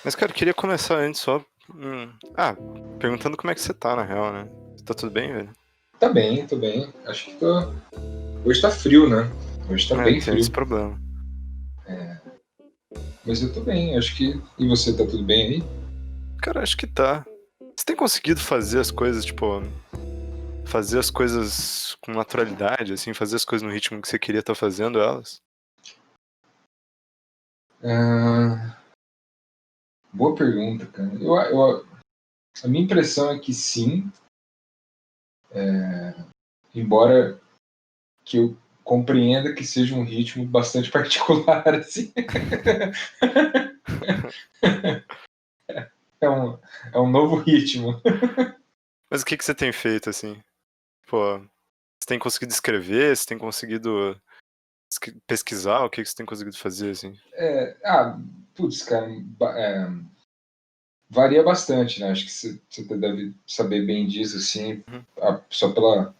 Mas, cara, eu queria começar antes só. Perguntando como é que você tá, na real, né? Tá tudo bem, velho? Tá bem, tô bem. Acho que tô. Hoje tá frio, né? Hoje tá É, bem tem esse frio. problema. Mas eu tô bem, acho que. E você, tá tudo bem aí? Cara, acho que tá. Você tem conseguido fazer as coisas, tipo, fazer as coisas com naturalidade, assim, fazer as coisas no ritmo que você queria estar fazendo elas? Ah, boa pergunta, cara. A minha impressão é que sim, embora que eu compreenda que seja um ritmo bastante particular, assim. É um, é um novo ritmo. Mas o que que você tem feito, assim? Pô, você tem conseguido escrever? Você tem conseguido pesquisar? O que que você tem conseguido fazer, assim? Putz, cara, varia bastante, né? Acho que você deve saber bem disso, assim, Uhum. só pela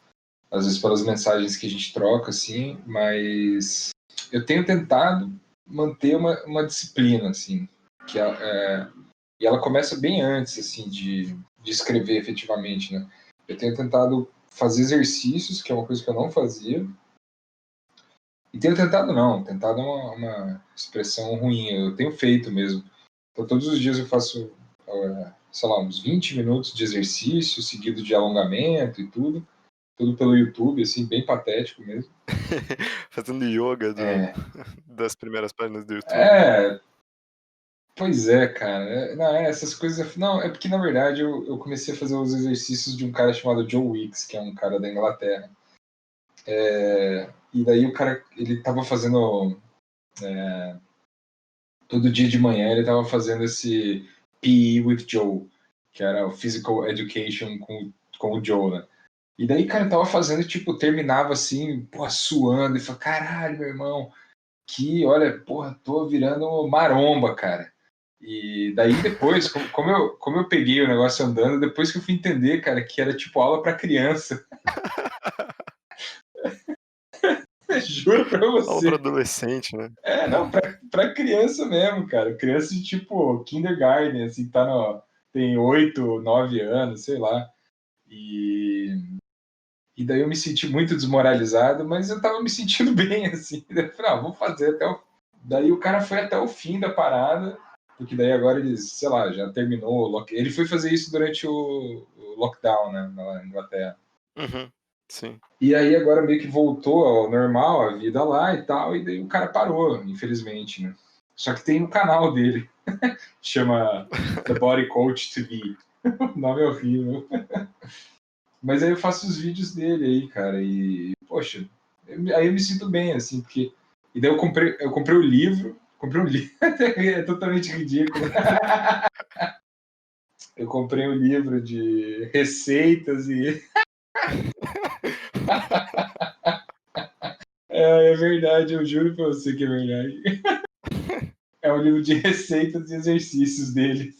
às vezes pelas mensagens que a gente troca, assim, mas eu tenho tentado manter uma disciplina, assim, e ela começa bem antes, assim, de escrever efetivamente, né? Eu tenho tentado fazer exercícios, que é uma coisa que eu não fazia, e tenho tentado não, tentado é uma expressão ruim, eu tenho feito mesmo. Então todos os dias eu faço, sei lá, uns 20 minutos de exercício, seguido de alongamento e tudo pelo YouTube, assim, bem patético mesmo. Fazendo yoga É, das primeiras páginas do YouTube. é, pois é, cara. Não, essas coisas. Não, é porque na verdade eu comecei a fazer os exercícios de um cara chamado Joe Wicks, que é um cara da Inglaterra. E daí o cara, ele tava fazendo. Todo dia de manhã ele tava fazendo esse PE with Joe, que era o Physical Education com o Joe, né? E daí, cara, eu tava fazendo, tipo, terminava assim, porra, suando, e falava, caralho, meu irmão, olha, porra, tô virando maromba, cara. E daí depois, como eu peguei o negócio andando, depois que eu fui entender, cara, que era tipo aula para criança. Juro pra Aula pra você. adolescente, né? Não, pra criança mesmo, cara. Criança de tipo kindergarten, assim, tem 8, 9 anos, sei lá. E daí eu me senti muito desmoralizado, mas eu tava me sentindo bem, assim. Eu falei, vou fazer até o. Daí o cara foi até o fim da parada, porque daí agora eles, sei lá, já terminou o Ele foi fazer isso durante o lockdown, né, na Inglaterra. Uhum, sim. E aí agora meio que voltou ao normal, a vida lá e tal, e daí o cara parou, infelizmente, né. Só que tem o canal dele, chama The Body Coach TV. O nome é horrível. Mas aí eu faço os vídeos dele aí, cara, e, poxa, aí eu me sinto bem, assim, porque. E daí eu comprei o livro, é totalmente ridículo. Eu comprei um livro de receitas e. É verdade, eu juro pra você que é verdade. É um livro de receitas e exercícios dele.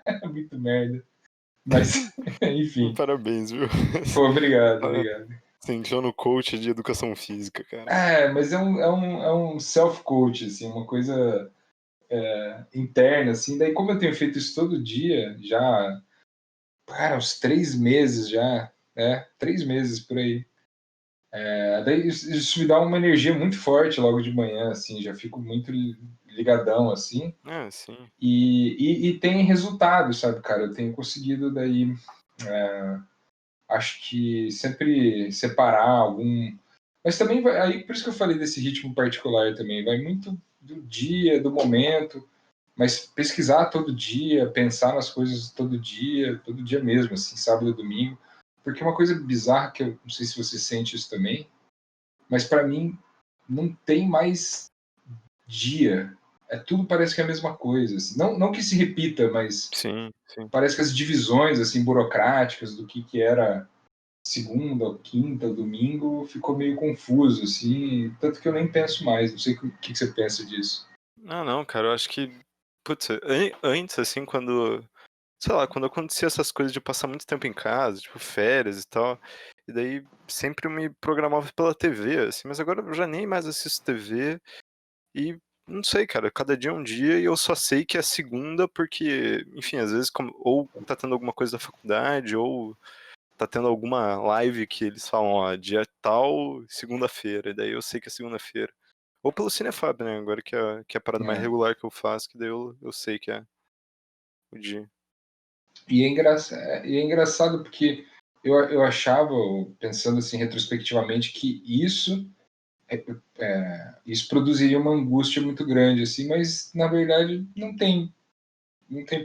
É muito merda. Mas, enfim. Parabéns, viu? Pô, obrigado, Ah, obrigado. sim, já no coach de educação física, cara. Mas é um self-coach, assim, uma coisa interna, assim. Daí, como eu tenho feito isso todo dia, já, cara, uns 3 meses já, 3 meses por aí. Daí isso me dá uma energia muito forte logo de manhã, assim, já fico muito ligadão, assim. Ah, sim. E tem resultado, sabe, cara? Eu tenho conseguido daí, acho que sempre separar algum. Mas também aí por isso que eu falei desse ritmo particular também, vai muito do dia, do momento, mas pesquisar todo dia, pensar nas coisas todo dia mesmo, assim, sábado e domingo, porque é uma coisa bizarra que eu não sei se você sente isso também, mas para mim não tem mais dia. Tudo parece que é a mesma coisa. Assim. Não que se repita, mas Sim, sim. parece que as divisões assim burocráticas do que era segunda, quinta, domingo ficou meio confuso, assim, tanto que eu nem penso mais. Não sei o que você pensa disso. Não, não, cara, eu acho que. Putz, antes, assim, quando. Sei lá, quando acontecia essas coisas de passar muito tempo em casa, tipo, férias e tal. E daí sempre eu me programava pela TV, assim, mas agora eu já nem mais assisto TV. E não sei, cara, cada dia é um dia e eu só sei que é segunda porque, enfim, às vezes ou tá tendo alguma coisa da faculdade ou tá tendo alguma live que eles falam, ó, dia tal, segunda-feira, e daí eu sei que é segunda-feira. Ou pelo Cinefab, né, agora que é a parada mais É. regular que eu faço, que daí eu sei que é o dia. E é engraçado porque eu achava, pensando assim retrospectivamente, que isso produziria uma angústia muito grande, assim, mas na verdade não tem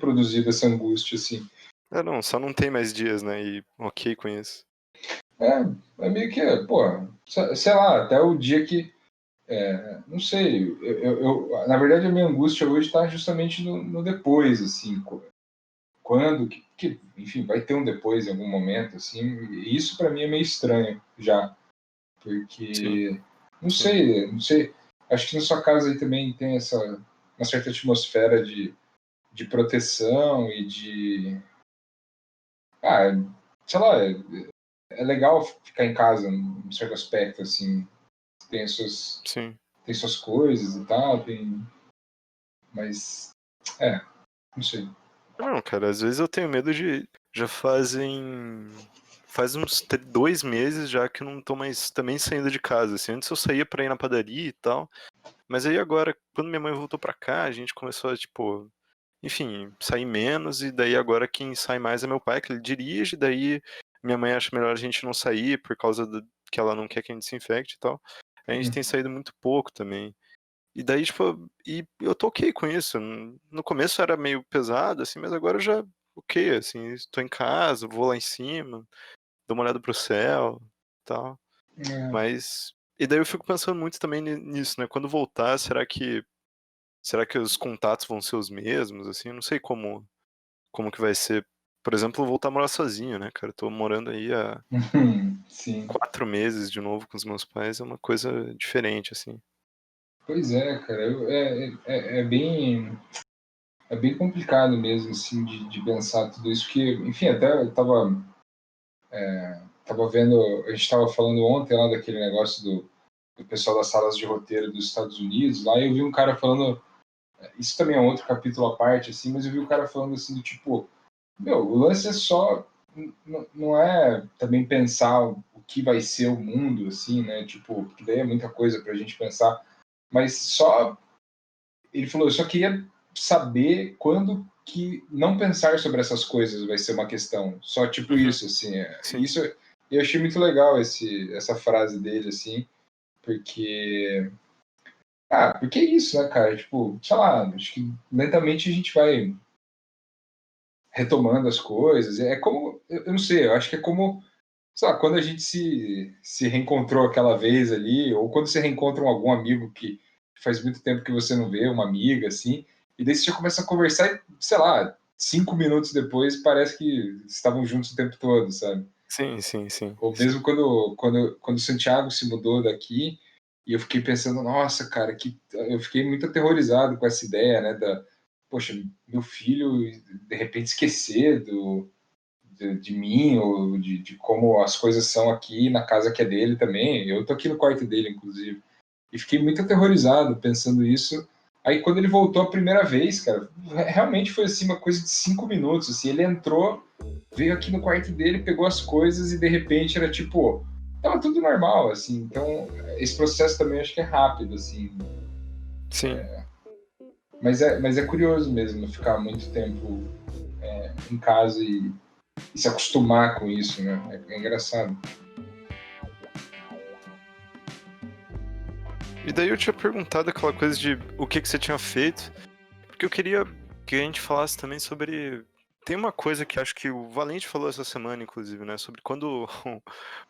produzido essa angústia, assim. É, não, só não tem mais dias, né, e ok com isso. É meio que, pô, sei lá, até o dia que, não sei, na verdade a minha angústia hoje está justamente no depois, assim, quando, enfim, vai ter um depois em algum momento, assim, e isso para mim é meio estranho já, Sim, porque, sim, não sei, acho que na sua casa aí também tem uma certa atmosfera de proteção e ah, sei lá, é legal ficar em casa, num certo aspecto, assim, tem suas, sim. tem suas coisas e tal, mas, não sei. Não, cara, às vezes eu tenho medo de. Já faz uns 2 meses já que eu não tô mais também saindo de casa, assim. Antes eu saía pra ir na padaria e tal. Mas aí agora, quando minha mãe voltou pra cá, a gente começou a, tipo, enfim, sair menos, e daí agora quem sai mais é meu pai, que ele dirige, daí minha mãe acha melhor a gente não sair por causa que ela não quer que a gente se infecte e tal. A gente tem saído muito pouco também. E daí, tipo, e eu tô ok com isso. No começo era meio pesado, assim, mas agora eu já ok, assim, estou em casa, vou lá em cima, dou uma olhada pro céu e tal. É, Mas. E daí eu fico pensando muito também nisso, né? Quando voltar, será que os contatos vão ser os mesmos, assim? Eu não sei como que vai ser. Por exemplo, voltar a morar sozinho, né, cara? Eu tô morando aí há sim. 4 meses de novo com os meus pais, é uma coisa diferente, assim. Pois é, cara, é bem complicado mesmo, assim, de pensar tudo isso, que, enfim, até eu tava vendo, a gente tava falando ontem lá daquele negócio do pessoal das salas de roteiro dos Estados Unidos, lá eu vi um cara falando, isso também é um outro capítulo à parte, assim, mas eu vi o cara falando assim, do tipo, meu, o lance é só, não é também pensar o que vai ser o mundo, assim, né, tipo, que daí é muita coisa pra gente pensar, mas só ele falou, eu só queria saber quando que não pensar sobre essas coisas vai ser uma questão. Só tipo Uhum, isso, assim. sim, Isso eu achei muito legal essa frase dele, assim, porque porque é isso, né, cara? Tipo, sei lá, acho que lentamente a gente vai retomando as coisas. É como, eu não sei, eu acho que é como, sei lá, quando a gente se reencontrou aquela vez ali, ou quando você reencontra algum amigo que faz muito tempo que você não vê, uma amiga, assim, e daí você já começa a conversar e, sei lá, 5 minutos depois parece que estavam juntos o tempo todo, sabe? sim, sim, sim, Ou sim. mesmo quando o Santiago se mudou daqui, e eu fiquei pensando, nossa, cara, eu fiquei muito aterrorizado com essa ideia, né, poxa, meu filho de repente esquecer de mim, ou de como as coisas são aqui na casa que é dele também. Eu tô aqui no quarto dele, inclusive. E fiquei muito aterrorizado pensando isso. Aí quando ele voltou a primeira vez, cara, realmente foi assim uma coisa de 5 minutos. Assim, ele entrou, veio aqui no quarto dele, pegou as coisas e de repente era tipo, tava tudo normal, assim. Então esse processo também acho que é rápido, assim. Sim. Mas é curioso mesmo ficar muito tempo em casa e se acostumar com isso, né? É engraçado. E daí eu tinha perguntado aquela coisa de o que que você tinha feito, porque eu queria que a gente falasse também sobre. Tem uma coisa que acho que o Valente falou essa semana, inclusive, né? Sobre quando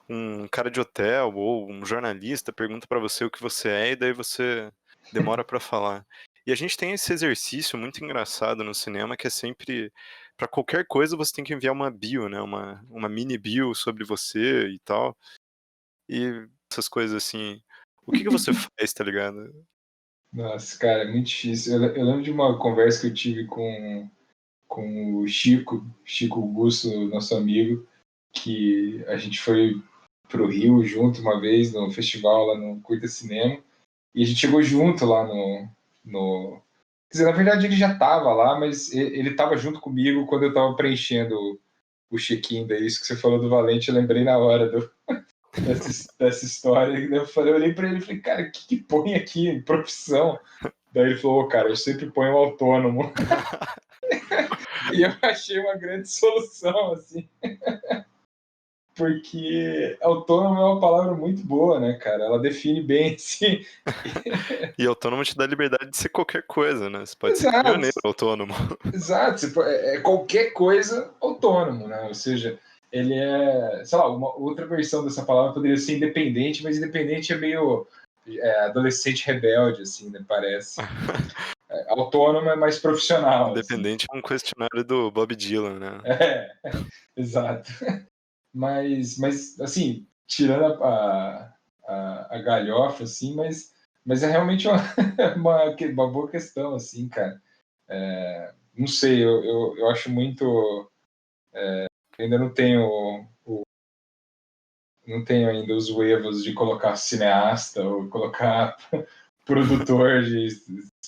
um cara de hotel ou um jornalista pergunta pra você o que você é e daí você demora pra falar. E a gente tem esse exercício muito engraçado no cinema que é sempre pra qualquer coisa você tem que enviar uma bio, né? Uma mini bio sobre você e tal. E essas coisas assim. O que que você faz, tá ligado? Nossa, cara, é muito difícil. Eu lembro de uma conversa que eu tive com o Chico Augusto, nosso amigo, que a gente foi pro Rio junto uma vez no festival lá no Curta Cinema, e a gente chegou junto lá no... Quer dizer, na verdade ele já estava lá, mas ele estava junto comigo quando eu estava preenchendo o check-in. Daí isso que você falou do Valente, eu lembrei na hora dessa história. Eu olhei para ele e falei, cara, o que põe aqui? Profissão? Daí ele falou, cara, eu sempre ponho autônomo. E eu achei uma grande solução, assim. Porque autônomo é uma palavra muito boa, né, cara? Ela define bem, assim. E autônomo te dá liberdade de ser qualquer coisa, né? Você pode ser Exato, caminhoneiro autônomo. exato. É qualquer coisa autônomo, né? Ou seja, ele é, sei lá, uma outra versão dessa palavra poderia ser independente, mas independente é meio adolescente rebelde, assim, né? Parece. Autônomo é mais profissional, assim. Independente é um questionário do Bob Dylan, né? Exato. Mas assim, tirando a galhofa, assim, mas é realmente uma boa questão, assim, cara. Não sei, eu acho muito. Ainda não tenho ainda os huevos de colocar cineasta ou colocar produtor de.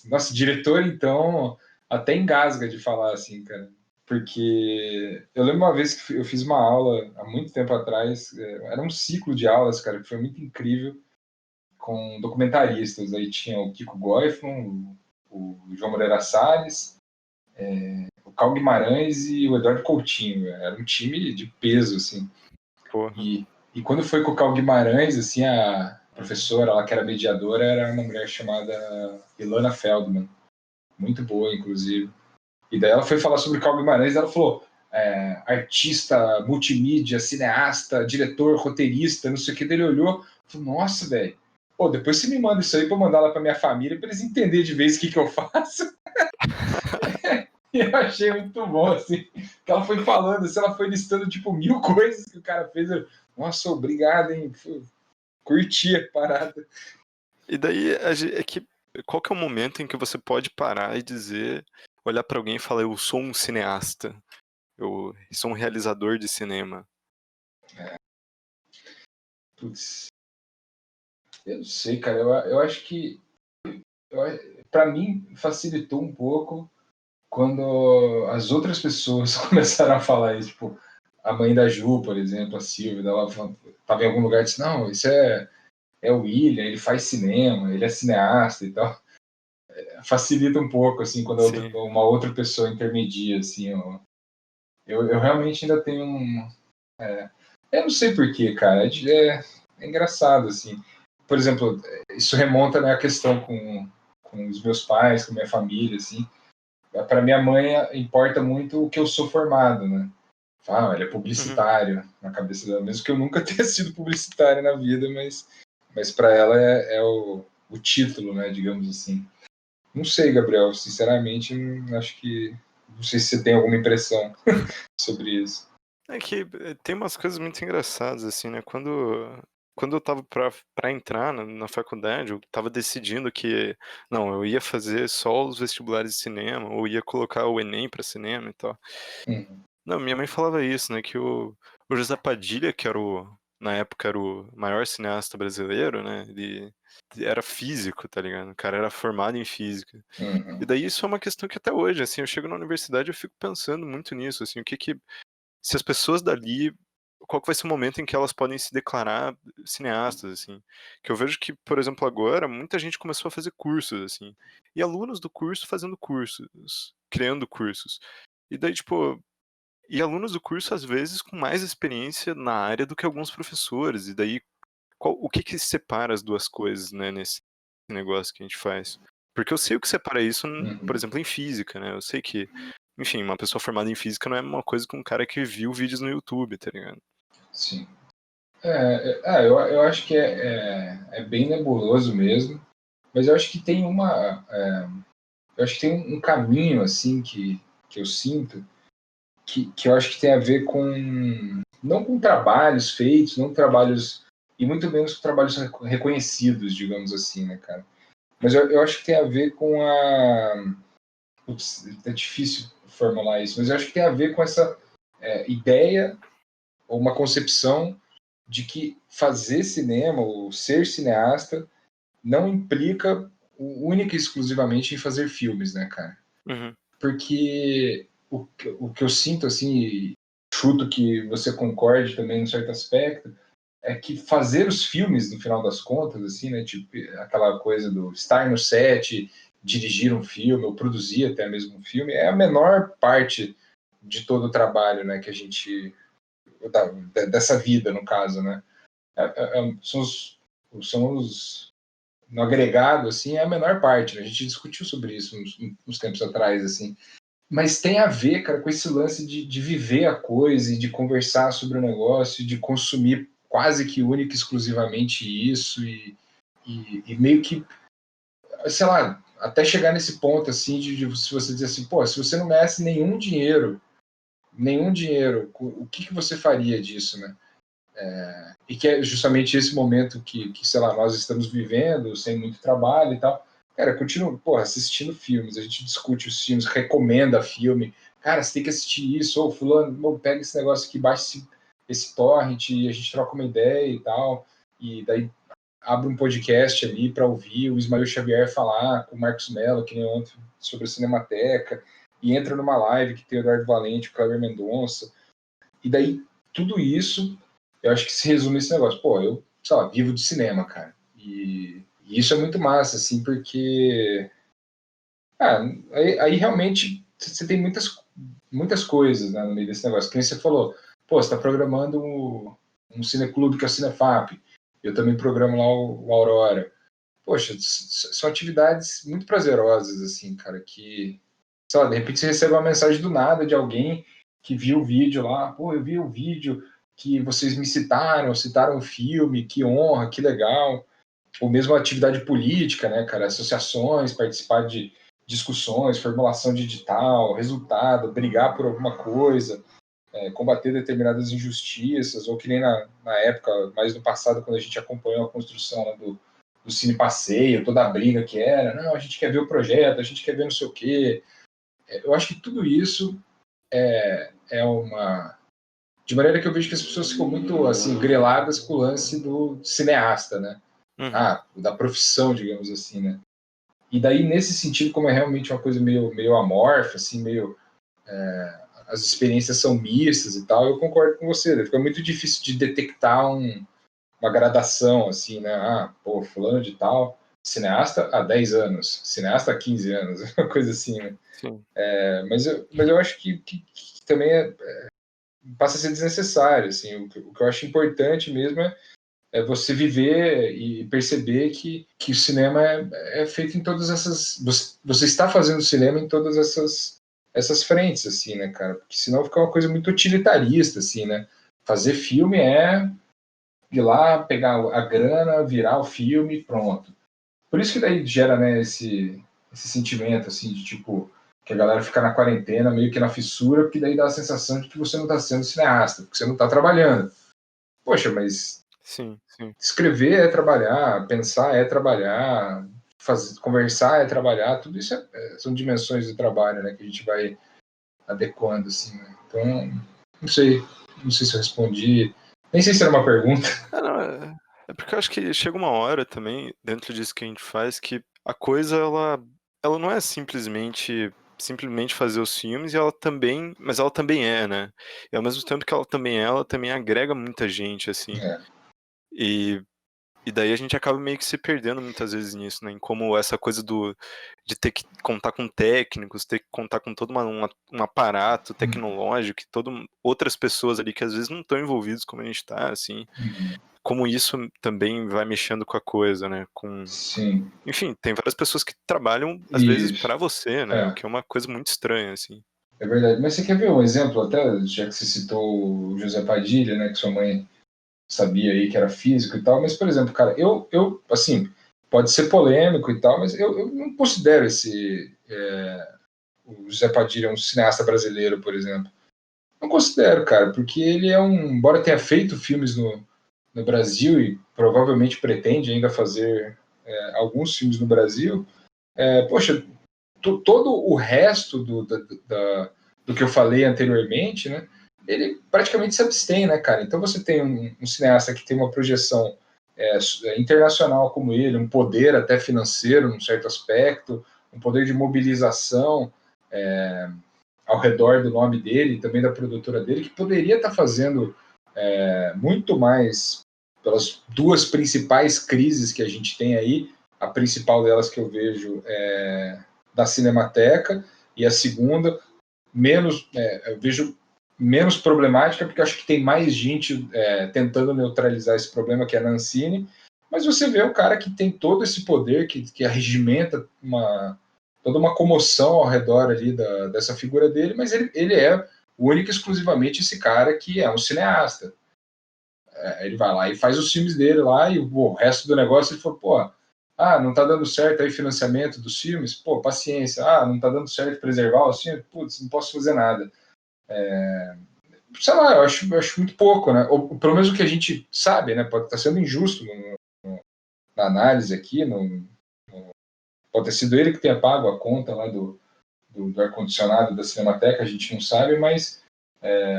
Nossa, diretor, então, até engasga de falar assim, cara. Porque eu lembro uma vez que eu fiz uma aula há muito tempo atrás, era um ciclo de aulas, cara, que foi muito incrível, com documentaristas. Aí tinha o Kiko Goifman, o João Moreira Salles, o Cal Guimarães e o Eduardo Coutinho. Era um time de peso, assim. Porra. E quando foi com o Cal Guimarães, assim, a professora lá que era mediadora era uma mulher chamada Ilana Feldman, muito boa, inclusive. E daí ela foi falar sobre o Cal Guimarães e ela falou artista, multimídia, cineasta, diretor, roteirista, não sei o que. Daí ele olhou e falou, nossa, velho, pô, depois você me manda isso aí pra eu mandar lá pra minha família pra eles entenderem de vez o que eu faço. E eu achei muito bom, assim, que ela foi falando, assim, ela foi listando, tipo, 1000 coisas que o cara fez. Eu, nossa, obrigado, hein, curti a parada. E daí, é que qual que é o momento em que você pode parar e dizer, olhar pra alguém e falar, eu sou um cineasta, eu sou um realizador de cinema? Putz, eu não sei, cara, eu acho que para mim facilitou um pouco quando as outras pessoas começaram a falar isso, tipo, a mãe da Ju, por exemplo, a Silvia, ela estava em algum lugar e disse, não, isso é o William, ele faz cinema, ele é cineasta e tal. Facilita um pouco, assim, quando uma outra pessoa intermedia, assim, eu realmente ainda tenho eu não sei porquê, cara, é engraçado, assim. Por exemplo, isso remonta, né, à questão com os meus pais, com minha família, assim. Para minha mãe importa muito o que eu sou formado, né? Fala, ele é publicitário, na cabeça dela, mesmo que eu nunca tenha sido publicitário na vida, mas para ela é o título, né, digamos assim. Não sei, Gabriel, sinceramente, acho que não sei se você tem alguma impressão sobre isso. É que tem umas coisas muito engraçadas, assim, né? Quando eu tava pra entrar na faculdade, eu tava decidindo que, não, eu ia fazer só os vestibulares de cinema, ou ia colocar o Enem pra cinema e tal. Não, minha mãe falava isso, né? Que o José Padilha, que na época era o maior cineasta brasileiro, né? Ele era físico, tá ligado? O cara era formado em física. E daí isso é uma questão que até hoje, assim, eu chego na universidade e eu fico pensando muito nisso, assim, se as pessoas dali, qual que vai ser o momento em que elas podem se declarar cineastas, assim? Que eu vejo que, por exemplo, agora, muita gente começou a fazer cursos, assim, e alunos do curso fazendo cursos, criando cursos. E daí, tipo, e alunos do curso, às vezes, com mais experiência na área do que alguns professores, e daí, o que que separa as duas coisas, né, nesse negócio que a gente faz? Porque eu sei o que separa isso, por exemplo, em física, né? Eu sei que, enfim, uma pessoa formada em física não é uma coisa que um cara que viu vídeos no YouTube, tá ligado? Sim. Eu acho que é bem nebuloso mesmo, mas eu acho que tem eu acho que tem um caminho assim que eu sinto que eu acho que tem a ver com não com trabalhos feitos, não trabalhos e muito menos com trabalhos reconhecidos, digamos assim, né, cara? Mas eu acho que tem a ver com putz, é difícil formular isso, mas eu acho que tem a ver com essa ideia ou uma concepção de que fazer cinema ou ser cineasta não implica única e exclusivamente em fazer filmes, né, cara? Uhum. Porque o que eu sinto, assim, chuto que você concorde também, em certo aspecto, é que fazer os filmes, no final das contas, assim, né, tipo, aquela coisa do estar no set, dirigir um filme, ou produzir até mesmo um filme, é a menor parte de todo o trabalho, né, que a gente... dessa vida, no caso, né? São os no agregado, assim, é a menor parte, né? A gente discutiu sobre isso uns tempos atrás, assim. Mas tem a ver, cara, com esse lance de viver a coisa e de conversar sobre o negócio, de consumir quase que única e exclusivamente isso e meio que, sei lá, até chegar nesse ponto, assim, de se você dizer assim, pô, se você não ganhasse nenhum dinheiro, o que você faria disso, né? E que é justamente esse momento que, sei lá, nós estamos vivendo, sem muito trabalho e tal. Cara, continuo, porra, assistindo filmes, a gente discute os filmes, recomenda filme. Cara, você tem que assistir isso, ou fulano, pega esse negócio aqui, baixa esse torrent, e a gente troca uma ideia e tal. E daí abre um podcast ali para ouvir o Ismael Xavier falar com o Marcos Mello, que nem ontem, sobre a Cinemateca, e entra numa live que tem o Eduardo Valente, o Cleber Mendonça. E daí, tudo isso, eu acho que se resume esse negócio. Pô, eu, sei lá, vivo de cinema, cara. E isso é muito massa, assim, porque... aí realmente você tem muitas coisas, né, no meio desse negócio. Como você falou, pô, você tá programando um cineclube que é o Cinefap. Eu também programo lá o Aurora. Poxa, são atividades muito prazerosas, assim, cara, que... Sei lá, de repente você recebe uma mensagem do nada de alguém que viu o vídeo lá, pô, eu vi o vídeo que vocês me citaram o filme, que honra, que legal. Ou mesmo atividade política, né, cara, associações, participar de discussões, formulação de edital, resultado, brigar por alguma coisa, combater determinadas injustiças, ou que nem na época, mais no passado, quando a gente acompanhou a construção lá do Cine Passeio, toda a briga que era, não, a gente quer ver o projeto, a gente quer ver não sei o quê. Eu acho que tudo isso é uma... De maneira que eu vejo que as pessoas ficam muito, assim, greladas com o lance do cineasta, né? Uhum. Da profissão, digamos assim, né? E daí, nesse sentido, como é realmente uma coisa meio amorfa, assim, meio... as experiências são mistas e tal, eu concordo com você, né? Fica muito difícil de detectar uma gradação, assim, né? Pô, fulano de tal, cineasta há 10 anos, cineasta há 15 anos, uma coisa assim, né? Sim. Mas eu acho que também passa a ser desnecessário, assim, o que eu acho importante mesmo é você viver e perceber que o cinema é feito em todas essas... Você está fazendo cinema em todas essas frentes, assim, né, cara? Porque senão fica uma coisa muito utilitarista, assim, né? Fazer filme é ir lá, pegar a grana, virar o filme, pronto. Por isso que daí gera, né, esse sentimento, assim, de tipo, que a galera fica na quarentena, meio que na fissura, porque daí dá a sensação de que você não está sendo cineasta, porque você não está trabalhando. Poxa, mas Sim, sim. escrever é trabalhar, pensar é trabalhar, conversar é trabalhar, tudo isso são dimensões do trabalho, né, que a gente vai adequando, assim, né? Então, não sei se eu respondi, nem sei se era uma pergunta. Não, é porque eu acho que chega uma hora também, dentro disso que a gente faz, que a coisa ela não é simplesmente fazer os filmes, mas ela também é, né? E ao mesmo tempo que ela também agrega muita gente, assim. É, E E daí a gente acaba meio que se perdendo muitas vezes nisso, né? Em como essa coisa de ter que contar com técnicos, ter que contar com todo um aparato tecnológico, outras pessoas ali que às vezes não estão envolvidos como a gente tá, assim. Como isso também vai mexendo com a coisa, né? sim, Enfim, tem várias pessoas que trabalham, às vezes, isso, pra você, né? O é, que é uma coisa muito estranha, assim. é verdade. Mas você quer ver um exemplo, até, já que você citou o José Padilha, né, que sua mãe sabia aí que era físico e tal, mas, por exemplo, cara, assim, pode ser polêmico e tal, mas eu não considero o José Padilha um cineasta brasileiro, por exemplo. Não considero, cara, porque ele embora tenha feito filmes no Brasil e provavelmente pretende ainda fazer alguns filmes no Brasil, poxa, todo o resto do que eu falei anteriormente, né, ele praticamente se abstém, né, cara? Então você tem um cineasta que tem uma projeção internacional como ele, um poder até financeiro, num certo aspecto, um poder de mobilização ao redor do nome dele e também da produtora dele, que poderia estar fazendo muito mais pelas duas principais crises que a gente tem aí. A principal delas que eu vejo é da Cinemateca, e a segunda, eu vejo menos problemática, porque eu acho que tem mais gente tentando neutralizar esse problema, que é a Nancine, mas você vê o cara que tem todo esse poder, que arregimenta toda uma comoção ao redor ali dessa figura dele, mas ele é único e exclusivamente esse cara que é um cineasta. Ele vai lá e faz os filmes dele lá, e o resto do negócio ele falou, não tá dando certo aí financiamento dos filmes, paciência, não tá dando certo preservar os filmes, putz, não posso fazer nada. Sei lá, eu acho muito pouco, né? Ou pelo menos o que a gente sabe, né? Pode estar sendo injusto na análise aqui, pode ter sido ele que tenha pago a conta lá do ar-condicionado da Cinemateca, a gente não sabe, mas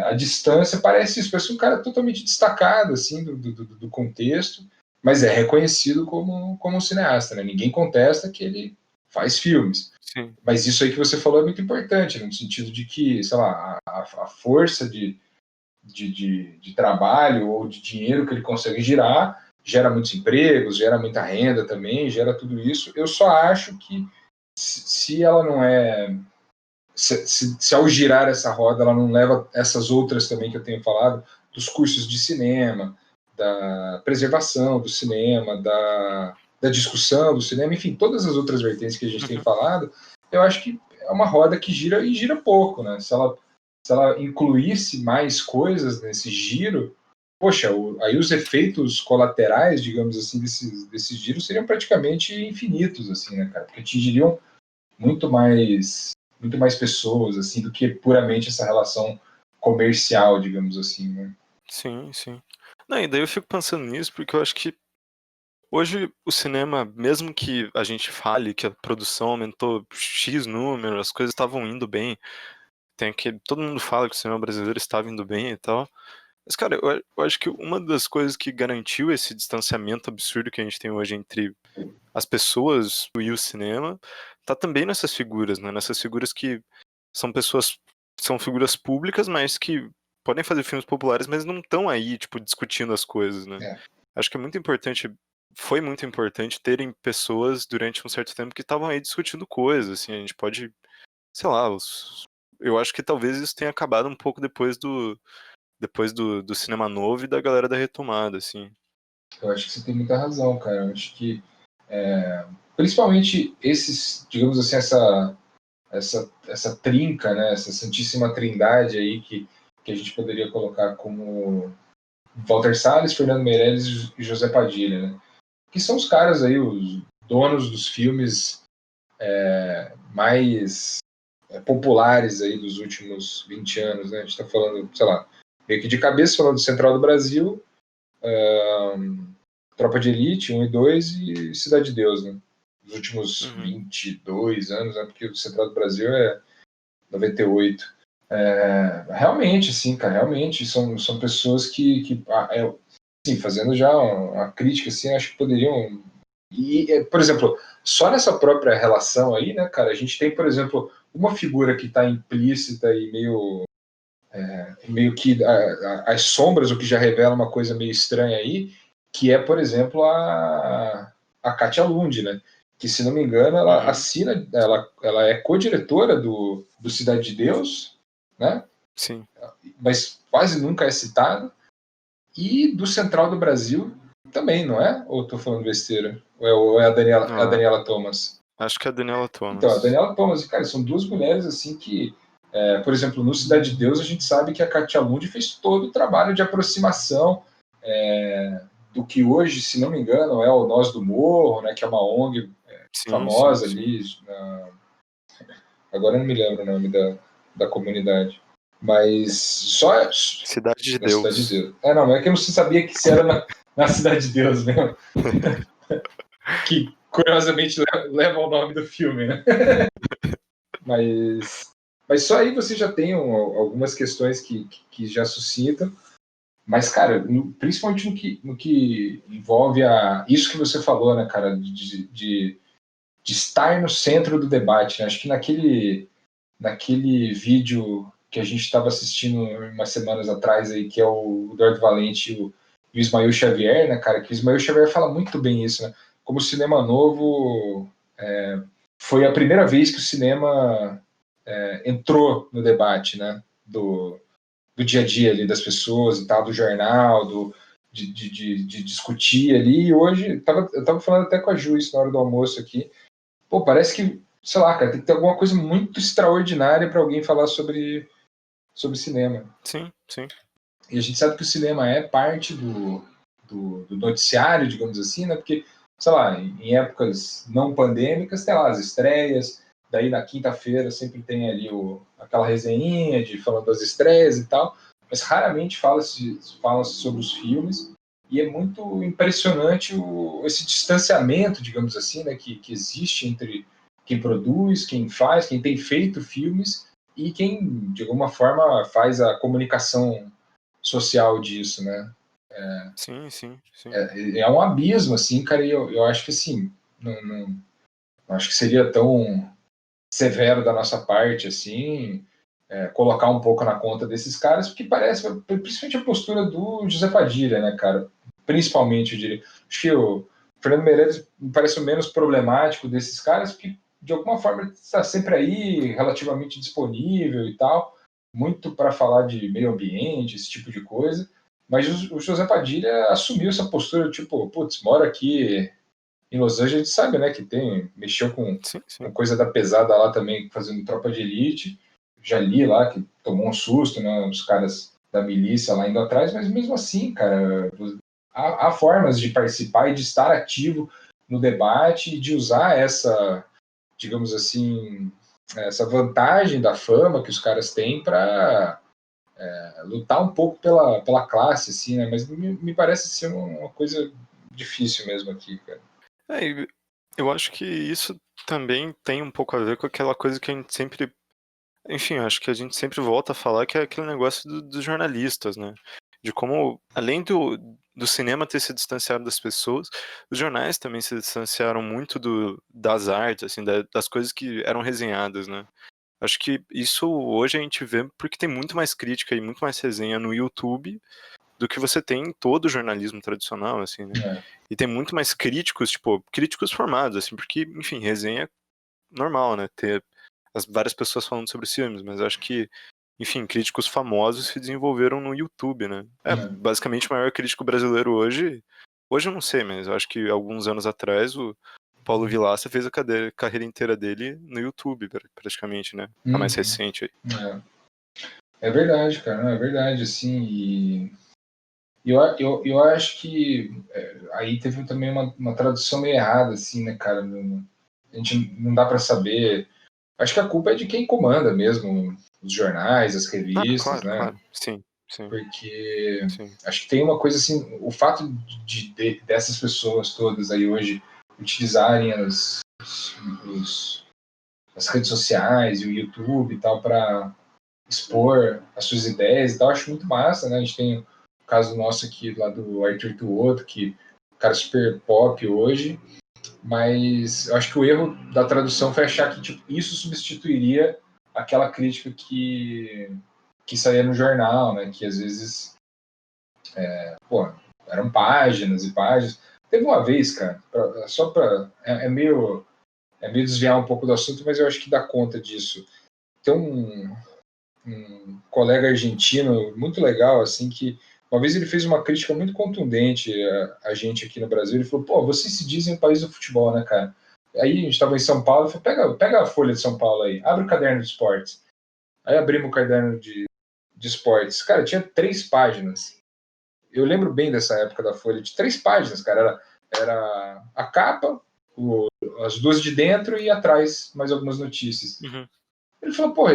a distância parece isso, parece um cara totalmente destacado, assim, do contexto, mas é reconhecido como um cineasta, né? Ninguém contesta que ele faz filmes. Sim. Mas isso aí que você falou é muito importante, né? No sentido de que, sei lá, a força de trabalho ou de dinheiro que ele consegue girar gera muitos empregos, gera muita renda também, gera tudo isso. Eu só acho que se ela não é... Se ao girar essa roda ela não leva essas outras também que eu tenho falado, dos cursos de cinema, da preservação do cinema, da discussão do cinema, enfim, todas as outras vertentes que a gente tem falado, eu acho que é uma roda que gira e gira pouco, né? Se ela incluísse mais coisas nesse giro, poxa, aí os efeitos colaterais, digamos assim, desses giros seriam praticamente infinitos, assim, né, cara? Porque atingiriam muito mais pessoas, assim, do que puramente essa relação comercial, digamos assim, né? Sim, sim. Não, e daí eu fico pensando nisso porque eu acho que hoje o cinema, mesmo que a gente fale que a produção aumentou X número, as coisas estavam indo bem, todo mundo fala que o cinema brasileiro estava indo bem e tal. Mas, cara, eu acho que uma das coisas que garantiu esse distanciamento absurdo que a gente tem hoje entre as pessoas e o cinema tá também nessas figuras, né? Nessas figuras que são pessoas, são figuras públicas, mas que podem fazer filmes populares, mas não estão aí, tipo, discutindo as coisas, né? Acho que é muito importante, foi muito importante terem pessoas durante um certo tempo que estavam aí discutindo coisas, assim, a gente pode, sei lá, eu acho que talvez isso tenha acabado um pouco depois do cinema novo e da galera da retomada, assim. Eu acho que você tem muita razão, cara. Eu acho que, principalmente esses, digamos assim, essa trinca, né, essa santíssima trindade aí que a gente poderia colocar como Walter Salles, Fernando Meirelles e José Padilha, né? Que são os caras aí, os donos dos filmes mais populares aí dos últimos 20 anos, né? A gente está falando, sei lá, meio que de cabeça, falando do Central do Brasil, Tropa de Elite 1 e 2 e Cidade de Deus, né? Nos últimos 22 anos, né? Porque o Central do Brasil é 98. Realmente, assim, cara, realmente são pessoas que assim, fazendo já uma crítica, assim, acho que poderiam... por exemplo, só nessa própria relação aí, né, cara, a gente tem, por exemplo, uma figura que está implícita e meio que as sombras, o que já revela uma coisa meio estranha aí, que é, por exemplo, a Katia Lund, né? Que, se não me engano, ela assina, ela é co-diretora do Cidade de Deus, né? Sim. Mas quase nunca é citada. E do Central do Brasil também, não é? Ou estou falando besteira? Ou é a Daniela Thomas? Acho que é a Daniela Então, a Thomas. Daniela Thomas, cara, são duas mulheres assim que, por exemplo, no Cidade de Deus, a gente sabe que a Katia Lund fez todo o trabalho de aproximação do que hoje, se não me engano, é o Nós do Morro, né, que é uma ONG famosa ali. Agora eu não me lembro o nome da comunidade. Mas só. Cidade de Na Deus. Cidade de Deus. Não, é que eu não sabia que se era na Cidade de Deus mesmo. Que curiosamente leva o nome do filme, né? Mas só aí você já tem algumas questões que já suscitam. Mas, cara, principalmente no que envolve isso que você falou, né, cara, de estar no centro do debate, né? Acho que naquele vídeo que a gente estava assistindo umas semanas atrás aí, que é o Eduardo Valente e o Ismael Xavier, né, cara, que o Ismael Xavier fala muito bem isso, né? Como o cinema novo foi a primeira vez que o cinema entrou no debate, né? Do dia a dia ali das pessoas e tal, do jornal, de discutir ali. E hoje, eu tava falando até com a Ju isso na hora do almoço aqui. Pô, parece que, sei lá, cara, tem que ter alguma coisa muito extraordinária para alguém falar sobre cinema. Sim, sim. E a gente sabe que o cinema é parte do noticiário, digamos assim, né? Porque, sei lá, em épocas não pandêmicas, tem lá as estreias, daí na quinta-feira sempre tem ali aquela resenhinha falando das estreias e tal, mas raramente fala sobre os filmes, e é muito impressionante esse distanciamento, digamos assim, né, que existe entre quem produz, quem faz, quem tem feito filmes e quem, de alguma forma, faz a comunicação social disso, né? Sim, sim, sim. É um abismo, assim, cara, e eu acho que, assim, não acho que seria tão severo da nossa parte, assim, colocar um pouco na conta desses caras, porque parece, principalmente a postura do José Padilha, né, cara? Principalmente, eu diria. Acho que o Fernando Meirelles me parece o menos problemático desses caras, porque, de alguma forma, ele está sempre aí, relativamente disponível e tal, muito para falar de meio ambiente, esse tipo de coisa. Mas o José Padilha assumiu essa postura, tipo, putz, mora aqui em Los Angeles, a gente sabe, né, que mexeu Sim, com sim. coisa da pesada lá também, fazendo Tropa de Elite. Já li lá que tomou um susto, né, os caras da milícia lá indo atrás, mas mesmo assim, cara, há formas de participar e de estar ativo no debate e de usar essa, digamos assim, essa vantagem da fama que os caras têm para lutar um pouco pela classe, assim, né? Mas me parece ser uma coisa difícil mesmo aqui, cara. E eu acho que isso também tem um pouco a ver com aquela coisa que a gente sempre. Enfim, eu acho que a gente sempre volta a falar que é aquele negócio dos jornalistas, né? De como, além do cinema ter se distanciado das pessoas, os jornais também se distanciaram muito das artes, assim, das coisas que eram resenhadas, né? Acho que isso hoje a gente vê porque tem muito mais crítica e muito mais resenha no YouTube do que você tem em todo o jornalismo tradicional, assim, né? É. E tem muito mais críticos, tipo, críticos formados, assim, porque, enfim, resenha é normal, né? Ter as várias pessoas falando sobre os filmes, mas acho que, enfim, críticos famosos se desenvolveram no YouTube, né? É. Basicamente o maior crítico brasileiro hoje eu não sei, mas eu acho que alguns anos atrás o Paulo Vilaça fez a carreira inteira dele no YouTube, praticamente, né? A mais Uhum. recente aí. É verdade, cara, não, é verdade, assim, e eu acho que aí teve também uma tradução meio errada, assim, né, cara, a gente não dá para saber, acho que a culpa é de quem comanda mesmo os jornais, as Ah, revistas, claro, né, claro. Sim, sim, porque sim. acho que tem uma coisa assim, o fato dessas pessoas todas aí hoje utilizarem os- as redes sociais e o YouTube e tal para expor as suas ideias e tal, acho muito massa, né? A gente tem o caso nosso aqui lá do Arthur Tuoto, que é um cara super pop hoje, mas eu acho que o erro da tradução foi achar que tipo, isso substituiria aquela crítica que saía no jornal, né? Que às vezes, pô, eram páginas e páginas. Teve uma vez, cara, só para é meio desviar um pouco do assunto, mas eu acho que dá conta disso. Tem um colega argentino muito legal, assim, que uma vez ele fez uma crítica muito contundente a gente aqui no Brasil. Ele falou: pô, vocês se dizem o país do futebol, né, cara? Aí a gente estava em São Paulo, ele falou: pega a Folha de São Paulo aí, abre o caderno de esportes. Aí abrimos o caderno de esportes. Cara, tinha 3 páginas. Eu lembro bem dessa época da Folha, de 3 páginas, cara. Era a capa, as duas de dentro e atrás mais algumas notícias. Uhum. Ele falou, pô,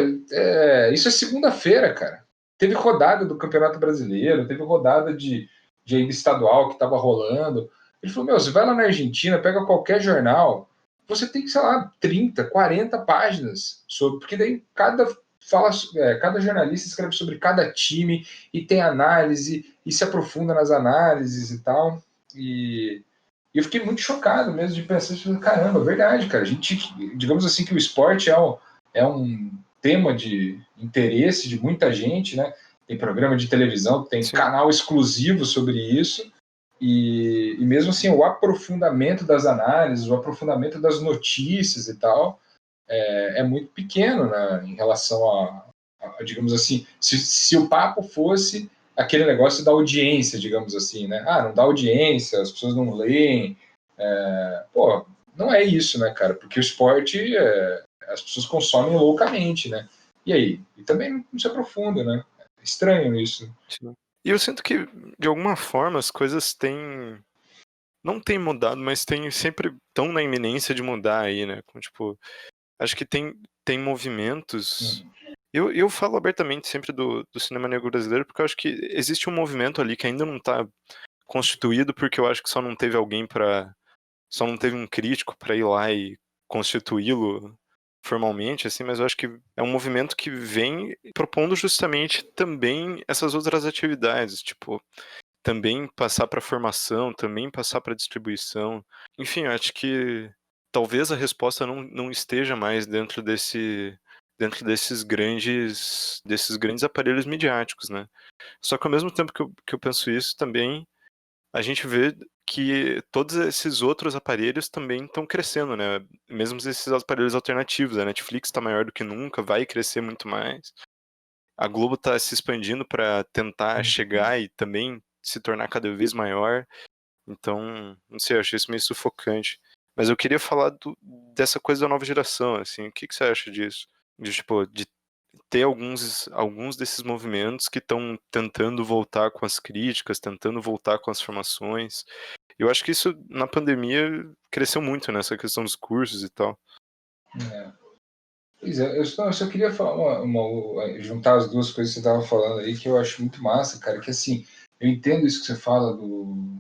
isso é segunda-feira, cara. Teve rodada do Campeonato Brasileiro, teve rodada de estadual que estava rolando. Ele falou, meu, você vai lá na Argentina, pega qualquer jornal, você tem, sei lá, 30, 40 páginas sobre, porque daí cada fala, cada jornalista escreve sobre cada time e tem análise e se aprofunda nas análises e tal. E eu fiquei muito chocado mesmo de pensar, caramba, é verdade, cara. A gente, digamos assim, que o esporte é um tema de interesse de muita gente, né? Tem programa de televisão, tem Sim. canal exclusivo sobre isso. E mesmo assim, o aprofundamento das análises, o aprofundamento das notícias e tal, é muito pequeno, né, em relação digamos assim, se o papo fosse aquele negócio da audiência, digamos assim, né? Não dá audiência, as pessoas não leem. Pô, não é isso, né, cara? Porque o esporte, as pessoas consomem loucamente, né? E aí? E também não se aprofunda, né? É estranho isso. Sim. E eu sinto que, de alguma forma, as coisas têm. Não têm mudado, mas sempre estão na iminência de mudar aí, né? Tipo, acho que tem movimentos. Eu falo abertamente sempre do cinema negro brasileiro, porque eu acho que existe um movimento ali que ainda não está constituído, porque eu acho que só não teve alguém para. Só não teve um crítico para ir lá e constituí-lo formalmente, assim, mas eu acho que é um movimento que vem propondo justamente também essas outras atividades, tipo, também passar para formação, também passar para distribuição. Enfim, eu acho que talvez a resposta não esteja mais dentro desses grandes aparelhos midiáticos, né? Só que ao mesmo tempo que eu penso isso, também a gente vê que todos esses outros aparelhos também estão crescendo, né? Mesmo esses aparelhos alternativos. A Netflix está maior do que nunca, vai crescer muito mais. A Globo está se expandindo para tentar chegar e também se tornar cada vez maior. Então, não sei, eu achei isso meio sufocante. Mas eu queria falar dessa coisa da nova geração, assim. O que você acha disso? De ter alguns desses movimentos que estão tentando voltar com as críticas, tentando voltar com as formações. Eu acho que isso, na pandemia, cresceu muito nessa questão dos cursos e tal. Pois é, eu só queria falar juntar as duas coisas que você estava falando aí, que eu acho muito massa, cara, que assim, eu entendo isso que você fala do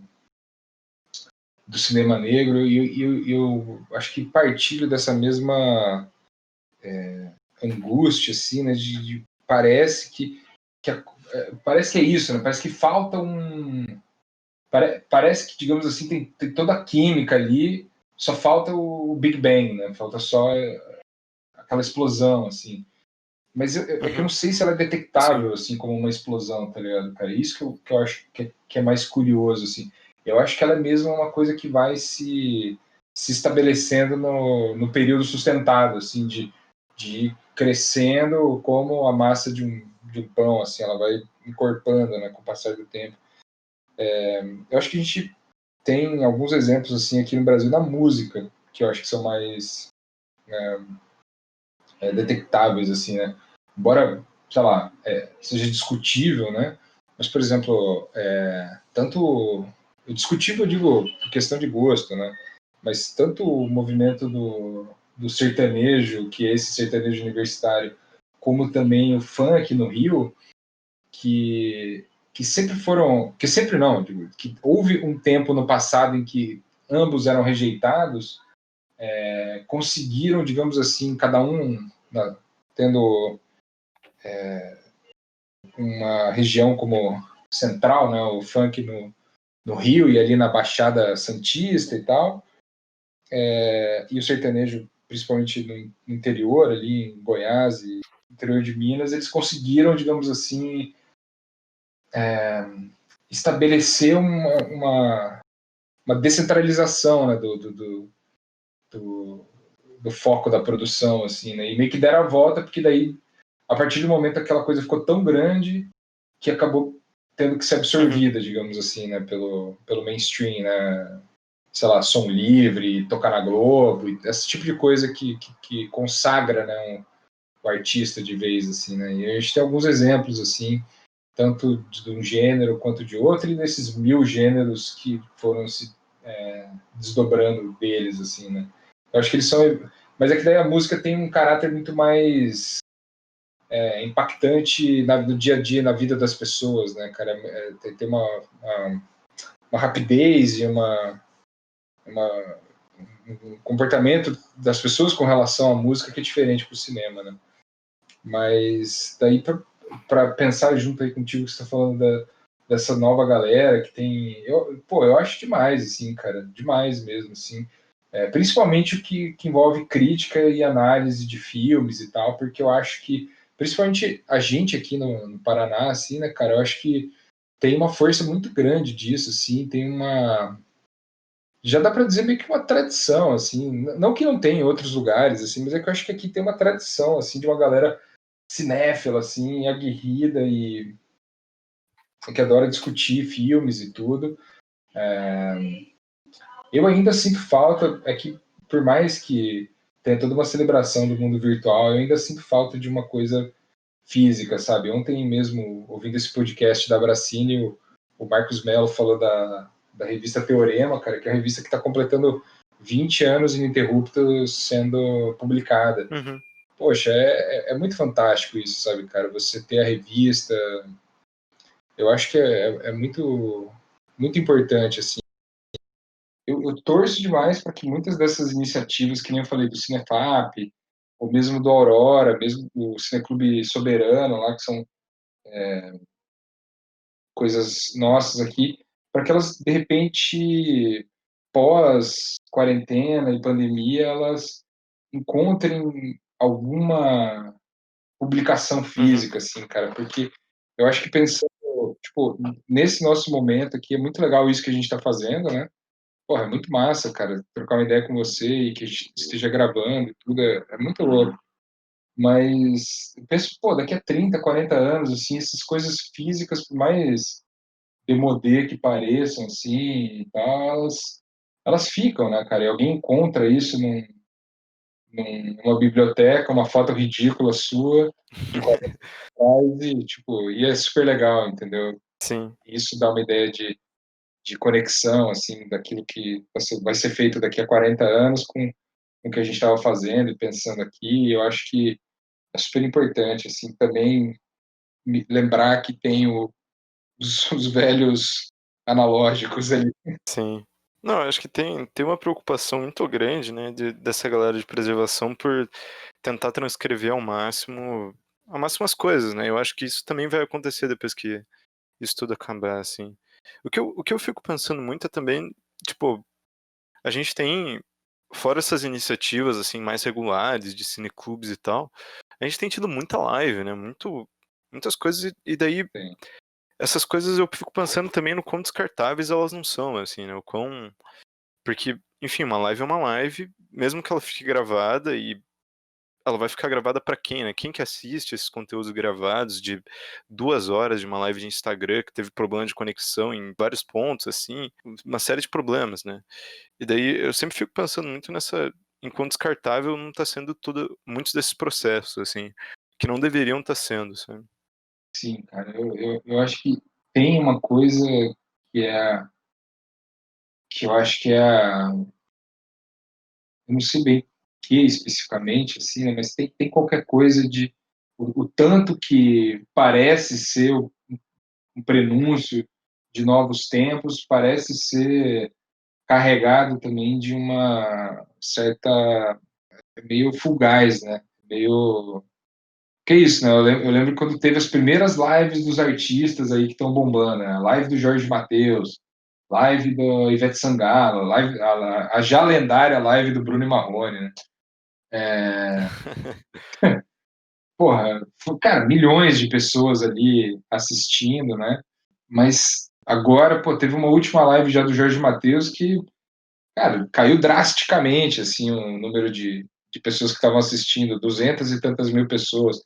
cinema negro e eu acho que partilho dessa mesma angústia, assim, né, parece parece que é isso, né, parece que falta parece que, digamos assim, tem toda a química ali, só falta o Big Bang, né, falta só aquela explosão, assim. Mas é que eu não sei se ela é detectável, Sim. assim, como uma explosão, tá ligado, cara? Isso que eu acho que é mais curioso, assim. Eu acho que ela é mesmo uma coisa que vai se estabelecendo no período sustentado, assim, de ir crescendo como a massa de um pão, assim, ela vai encorpando, né, com o passar do tempo. Eu acho que a gente tem alguns exemplos, assim, aqui no Brasil, na música, que eu acho que são mais detectáveis, assim, né? Embora, sei lá, seja discutível, né? Mas, por exemplo, tanto... Discutível, eu digo, por questão de gosto, né? Mas tanto o movimento do sertanejo, que é esse sertanejo universitário, como também o funk no Rio, que sempre foram... Que sempre não, digo, que houve um tempo no passado em que ambos eram rejeitados, conseguiram, digamos assim, cada um tendo uma região como central, né, o funk no Rio e ali na Baixada Santista e tal, e o sertanejo, principalmente no interior, ali em Goiás e interior de Minas, eles conseguiram, digamos assim, estabelecer uma descentralização, né, do foco da produção, assim, né, e meio que deram a volta, porque daí, a partir do momento que aquela coisa ficou tão grande, que acabou tendo que ser absorvida, digamos assim, né, pelo mainstream, né, sei lá, som livre, tocar na Globo, esse tipo de coisa que consagra, né, o artista de vez, assim, né, e a gente tem alguns exemplos, assim, tanto de um gênero quanto de outro, e desses 1000 gêneros que foram se desdobrando deles, assim, né. Eu acho que eles são... Mas é que daí a música tem um caráter muito mais impactante no dia a dia, na vida das pessoas, né, cara? Tem uma rapidez e um comportamento das pessoas com relação à música que é diferente pro cinema, né? Mas daí para pensar junto aí contigo que você está falando dessa nova galera que tem, eu acho demais, assim, cara, demais mesmo, assim. Principalmente o que envolve crítica e análise de filmes e tal, porque eu acho que, principalmente a gente aqui no Paraná, assim, né, cara, eu acho que tem uma força muito grande disso, assim, tem uma... Já dá para dizer meio que uma tradição, assim, não que não tem em outros lugares, assim, mas é que eu acho que aqui tem uma tradição, assim, de uma galera cinéfila, assim, aguerrida e que adora discutir filmes e tudo. Eu ainda sinto falta, é que por mais que tenha toda uma celebração do mundo virtual, eu ainda sinto falta de uma coisa física, sabe? Ontem mesmo, ouvindo esse podcast da Bracini, o Marcos Mello falou da revista Teorema, cara, que é a revista que está completando 20 anos ininterruptos sendo publicada. Uhum. Poxa, é muito fantástico isso, sabe, cara? Você ter a revista, eu acho que é muito, muito importante, assim. Eu torço demais para que muitas dessas iniciativas, que nem eu falei, do Cinefap, ou mesmo do Aurora, mesmo do Cineclube Soberano, lá, que são coisas nossas aqui, para que elas, de repente, pós-quarentena e pandemia, elas encontrem alguma publicação Uhum. física, assim, cara, porque eu acho que pensando, tipo, nesse nosso momento aqui, é muito legal isso que a gente está fazendo, né? Porra, é muito massa, cara, trocar uma ideia com você e que a gente esteja gravando e tudo, é muito louco. Mas eu penso, pô, daqui a 30, 40 anos, assim, essas coisas físicas, por mais demodê que pareçam, assim, e tal, elas ficam, né, cara? E alguém encontra isso numa biblioteca, uma foto ridícula sua, de 40 anos atrás, e, tipo, e é super legal, entendeu? Sim, Isso dá uma ideia de conexão, assim, daquilo que vai ser feito daqui a 40 anos com o que a gente estava fazendo e pensando aqui. Eu acho que é super importante, assim, também lembrar que tem os velhos analógicos ali. sim. Não, eu acho que tem uma preocupação muito grande, né, dessa galera de preservação por tentar transcrever ao máximo as coisas, né? Eu acho que isso também vai acontecer depois que isso tudo acabar, assim. O que eu fico pensando muito é também, tipo, a gente tem, fora essas iniciativas, assim, mais regulares de cineclubes e tal, a gente tem tido muita live, né? Muitas coisas, e daí Tem, essas coisas eu fico pensando também no quão descartáveis elas não são, assim, né? O quão. Porque, enfim, uma live é uma live, mesmo que ela fique gravada e ela vai ficar gravada pra quem, né? Quem que assiste esses conteúdos gravados de 2 horas de uma live de Instagram que teve problema de conexão em vários pontos, assim, uma série de problemas, né? E daí eu sempre fico pensando muito nessa, enquanto descartável não tá sendo muitos desses processos, assim, que não deveriam estar sendo, sabe? sim, cara. Eu acho que tem uma coisa que é que eu acho que eu não sei bem o que especificamente, assim, né, mas tem qualquer coisa de o tanto que parece ser um prenúncio de novos tempos, parece ser carregado também de uma certa meio fugaz, né? Meio que isso, né? Eu lembro quando teve as primeiras lives dos artistas aí que estão bombando, né? A live do Jorge Mateus, live do Ivete Sangalo, a já lendária live do Bruno e Marrone, né? Porra, cara, milhões de pessoas ali assistindo, né? Mas agora, pô, teve uma última live já do Jorge Mateus que, cara, caiu drasticamente, assim, o número de pessoas que estavam assistindo, 200 e tantas mil pessoas.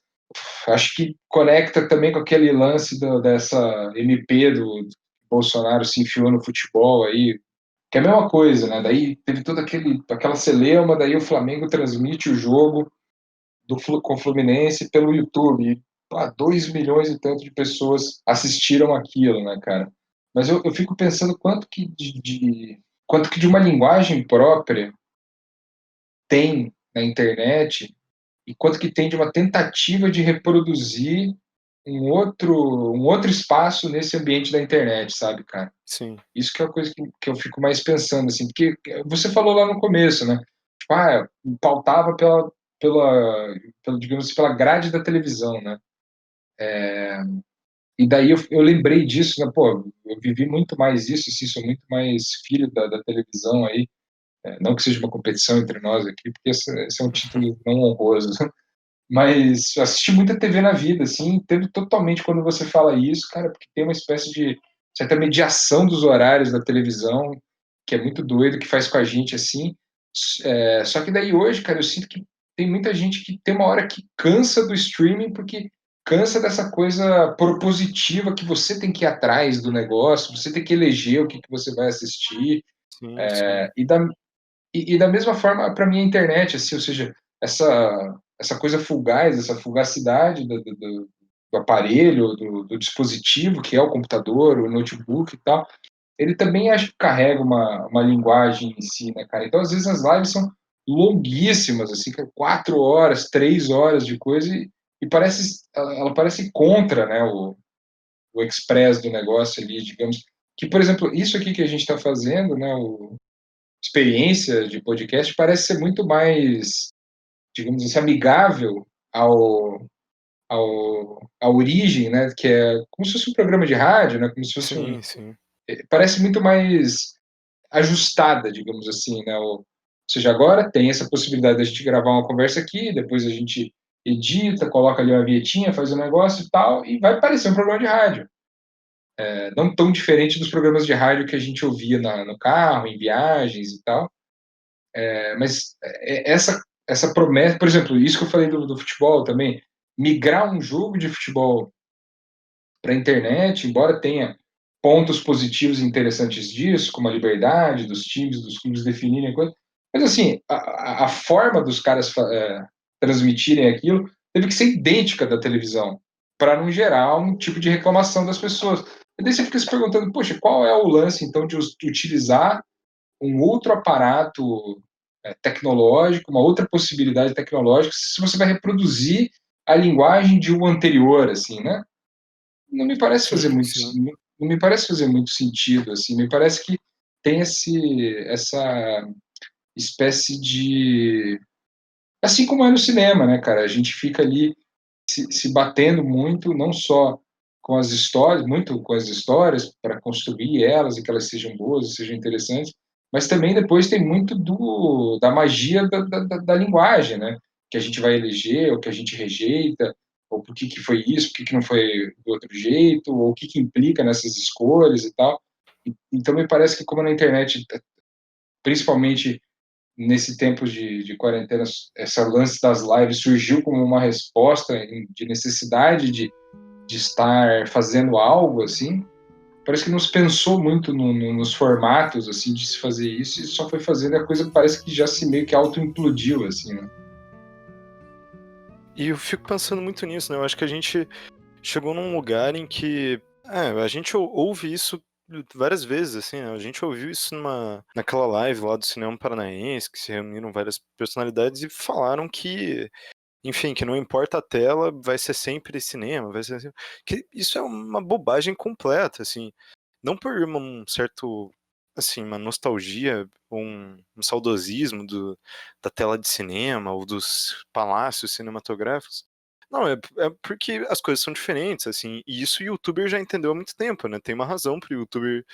Acho que conecta também com aquele lance dessa MP do Bolsonaro se enfiou no futebol aí, que é a mesma coisa, né? Daí teve toda aquela celeuma, daí o Flamengo transmite o jogo com o Fluminense pelo YouTube. E, pá, 2 milhões e tanto de pessoas assistiram aquilo, né, cara? Mas eu fico pensando quanto que de uma linguagem própria tem na internet e quanto que tem de uma tentativa de reproduzir um outro espaço nesse ambiente da internet, sabe, cara? Sim. Isso que é a coisa que eu fico mais pensando, assim, porque você falou lá no começo, né? Tipo, pautava digamos assim, pela grade da televisão, né? E daí eu lembrei disso, né? Pô, eu vivi muito mais isso, assim, sou muito mais filho da televisão aí. Não que seja uma competição entre nós aqui, porque esse é um título não honroso. Mas assisti muita TV na vida, assim, entendo totalmente quando você fala isso, cara, porque tem uma espécie de certa mediação dos horários da televisão, que é muito doido, que faz com a gente, assim. Só que daí hoje, cara, eu sinto que tem muita gente que tem uma hora que cansa do streaming, porque cansa dessa coisa propositiva que você tem que ir atrás do negócio, você tem que eleger o que você vai assistir, Sim, sim. e da mesma forma, para mim, a internet, assim, ou seja, essa coisa fugaz, essa fugacidade do aparelho, do dispositivo, que é o computador, o notebook e tal, ele também acho que carrega uma linguagem em si, né, cara? Então, às vezes, as lives são longuíssimas, assim, 4 horas, 3 horas de coisa, e ela parece contra, né, o express do negócio ali, digamos. Que, por exemplo, isso aqui que a gente está fazendo, né, experiência de podcast parece ser muito mais, digamos assim, amigável à origem, né? Que é como se fosse um programa de rádio, né? Como se fosse Sim, sim. parece muito mais ajustada, digamos assim, né? Ou seja, agora tem essa possibilidade de a gente gravar uma conversa aqui, depois a gente edita, coloca ali uma vinhetinha, faz um negócio e tal, e vai parecer um programa de rádio. Não tão diferente dos programas de rádio que a gente ouvia no carro, em viagens e tal. Mas essa promessa, por exemplo, isso que eu falei do futebol também, migrar um jogo de futebol para a internet, embora tenha pontos positivos e interessantes disso, como a liberdade dos times, dos clubes definirem a coisa, mas assim, a forma dos caras transmitirem aquilo teve que ser idêntica da televisão, para não gerar um tipo de reclamação das pessoas. E daí você fica se perguntando, poxa, qual é o lance então de utilizar um outro aparato tecnológico, uma outra possibilidade tecnológica, se você vai reproduzir a linguagem de um anterior, assim, né? Não me parece fazer Sim, muito, sim. não me parece fazer muito sentido, assim. Me parece que tem essa espécie de, assim como é no cinema, né, cara? A gente fica ali se batendo muito, não só com as histórias, muito com as histórias, para construir elas e que elas sejam boas e sejam interessantes, mas também depois tem muito da magia da linguagem, né? Que a gente vai eleger, ou que a gente rejeita, ou por que foi isso, por que não foi do outro jeito, ou o que implica nessas escolhas e tal. Então me parece que como na internet, principalmente nesse tempo de quarentena, essa lance das lives surgiu como uma resposta de necessidade de estar fazendo algo assim. Parece que não se pensou muito nos formatos assim de se fazer isso e só foi fazendo, e a coisa parece que já se meio que auto-implodiu assim, né? E eu fico pensando muito nisso, né? Eu acho que a gente chegou num lugar em que. A gente ouve isso várias vezes, assim, né? A gente ouviu isso naquela live lá do Cinema Paranaense, que se reuniram várias personalidades e falaram que, enfim, que não importa a tela, vai ser sempre cinema, vai ser que isso é uma bobagem completa, assim. Não por um certo, assim, uma nostalgia, um saudosismo da tela de cinema ou dos palácios cinematográficos. Não, é porque as coisas são diferentes, assim, e isso o youtuber já entendeu há muito tempo, né? Tem uma razão pro youtuber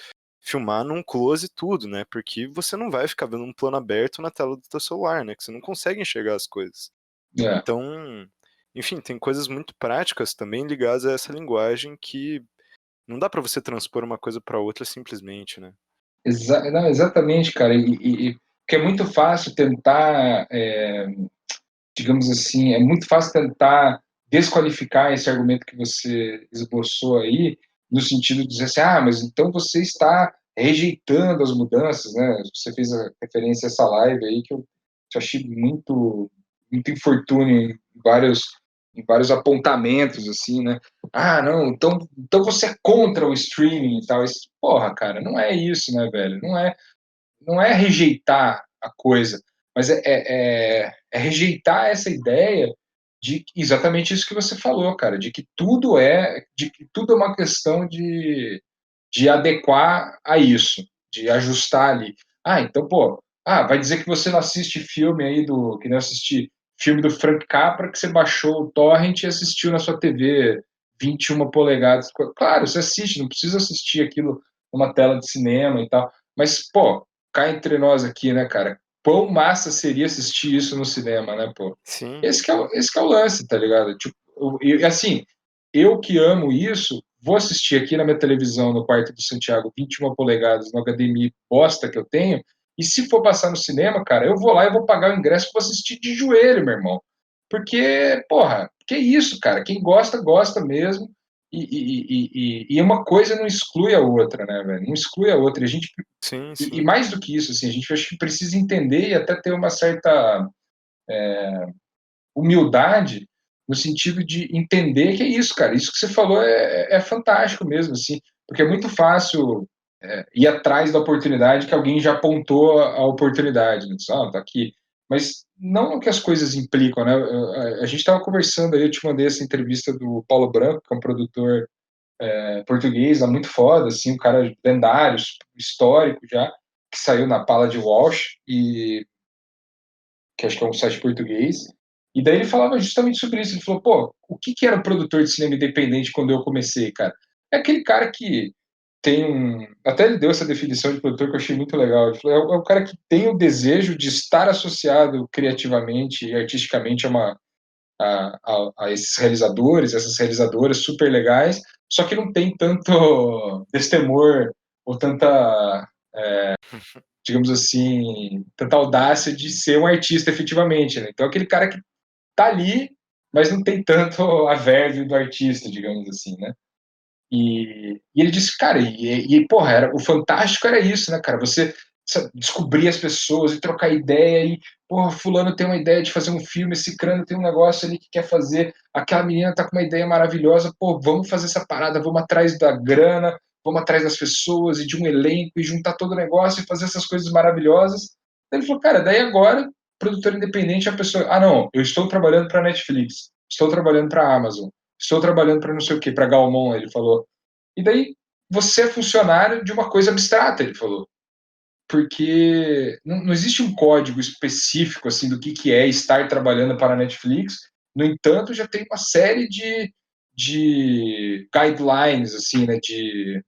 filmar num close tudo, né? Porque você não vai ficar vendo um plano aberto na tela do teu celular, né? Que você não consegue enxergar as coisas. É, Então, enfim, tem coisas muito práticas também ligadas a essa linguagem que não dá pra você transpor uma coisa pra outra simplesmente, né? não, exatamente, cara. Que é muito fácil tentar, digamos assim, é muito fácil tentar desqualificar esse argumento que você esboçou aí, no sentido de dizer assim, mas então você está rejeitando as mudanças, né? Você fez a referência a essa live aí que eu achei muito infortúnio em vários apontamentos, assim, né? Não, então você é contra o streaming e tal. Porra, cara, não é isso, né, velho? Não é rejeitar a coisa, mas é rejeitar essa ideia de exatamente isso que você falou, cara, de que tudo é uma questão de adequar a isso, de ajustar ali. Então, pô, vai dizer que você não assiste filme aí que não assisti filme do Frank Capra que você baixou o torrent e assistiu na sua TV 21 polegadas. Claro, você assiste, não precisa assistir aquilo numa tela de cinema e tal. Mas, pô, cá entre nós aqui, né, cara? Quão massa seria assistir isso no cinema, né, pô? Sim, Esse que é o lance, tá ligado? Tipo, assim, eu que amo isso, vou assistir aqui na minha televisão, no quarto do Santiago, 21 polegadas, no HDMI bosta que eu tenho, e se for passar no cinema, cara, eu vou lá e vou pagar o ingresso para assistir de joelho, meu irmão. Porque, porra, que isso, cara? Quem gosta, gosta mesmo. E uma coisa não exclui a outra, né, velho? Não exclui a outra. sim, E sim. mais do que isso, assim, a gente acho que precisa entender e até ter uma certa humildade no sentido de entender que é isso, cara. Isso que você falou é fantástico mesmo, assim, porque é muito fácil ir atrás da oportunidade que alguém já apontou a oportunidade, né? Tá aqui. Mas não no que as coisas implicam, né? A gente estava conversando aí, eu te mandei essa entrevista do Paulo Branco, que é um produtor português, lá muito foda, assim, um cara lendário, histórico já, que saiu na Pala de Walsh, e que acho que é um site português. E daí ele falava justamente sobre isso. Ele falou, pô, o que, que era o produtor de cinema independente quando eu comecei, cara? É aquele cara que tem um. Até ele deu essa definição de produtor que eu achei muito legal. Ele falou, é o cara que tem o desejo de estar associado criativamente e artisticamente a esses realizadores, essas realizadoras super legais, só que não tem tanto destemor ou tanta digamos assim, tanta audácia de ser um artista efetivamente, né? Então aquele cara que tá ali, mas não tem tanto a verve do artista, digamos assim, né? E ele disse, cara, porra, o fantástico era isso, né, cara? Você descobrir as pessoas e trocar ideia e, porra, fulano tem uma ideia de fazer um filme, esse crânio tem um negócio ali que quer fazer, aquela menina tá com uma ideia maravilhosa, pô, vamos fazer essa parada, vamos atrás da grana, vamos atrás das pessoas e de um elenco e juntar todo o negócio e fazer essas coisas maravilhosas. Ele falou, cara, daí agora, produtor independente, a pessoa, ah, não, eu estou trabalhando para Netflix, estou trabalhando para Amazon, estou trabalhando para não sei o quê, para Galmon, ele falou. E daí você é funcionário de uma coisa abstrata, ele falou. Porque não existe um código específico assim do que é estar trabalhando para a Netflix. No entanto, já tem uma série de guidelines assim, né, de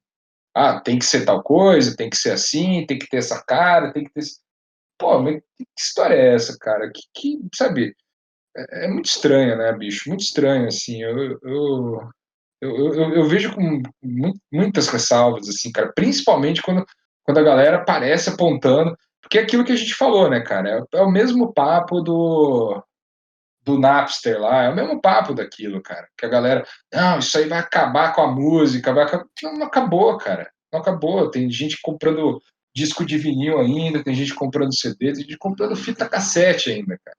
tem que ser tal coisa, tem que ser assim, tem que ter essa cara, tem que ter. Pô, mas que história é essa, cara? Sabe, é muito estranho, né, bicho? Muito estranho, assim. Eu vejo com muitas ressalvas, assim, cara, principalmente quando a galera aparece apontando, porque é aquilo que a gente falou, né, cara? É o mesmo papo do Napster lá, é o mesmo papo daquilo, cara. Que a galera, não, isso aí vai acabar com a música, Não, não acabou, cara. Não acabou. Tem gente comprando disco de vinil ainda, tem gente comprando CD, tem gente comprando fita cassete ainda, cara.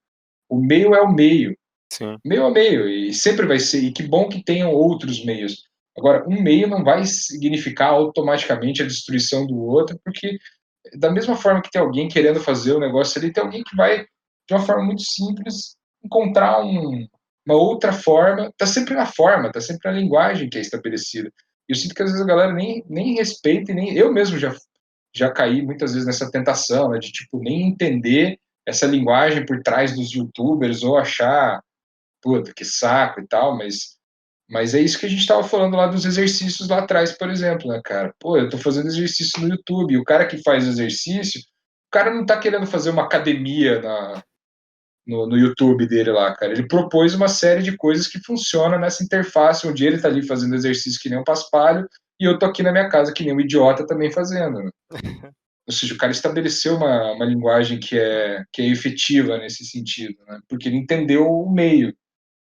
O meio é o meio. Sim. Meio a meio, e sempre vai ser, e que bom que tenham outros meios. Agora, um meio não vai significar automaticamente a destruição do outro, porque da mesma forma que tem alguém querendo fazer o negócio ali, tem alguém que vai, de uma forma muito simples, encontrar uma outra forma, está sempre na forma, está sempre na linguagem que é estabelecida. E eu sinto que às vezes a galera nem respeita, e nem eu mesmo já caí muitas vezes nessa tentação, né, de tipo, nem entender essa linguagem por trás dos youtubers, ou achar puta, que saco e tal, mas é isso que a gente estava falando lá dos exercícios lá atrás, por exemplo, né, cara? Pô, eu tô fazendo exercício no YouTube, e o cara que faz exercício, o cara não tá querendo fazer uma academia no YouTube dele lá, cara. Ele propôs uma série de coisas que funcionam nessa interface, onde ele tá ali fazendo exercício que nem um paspalho, e eu tô aqui na minha casa que nem um idiota também fazendo, né? Ou seja, o cara estabeleceu uma linguagem que é efetiva nesse sentido, né? Porque ele entendeu o meio.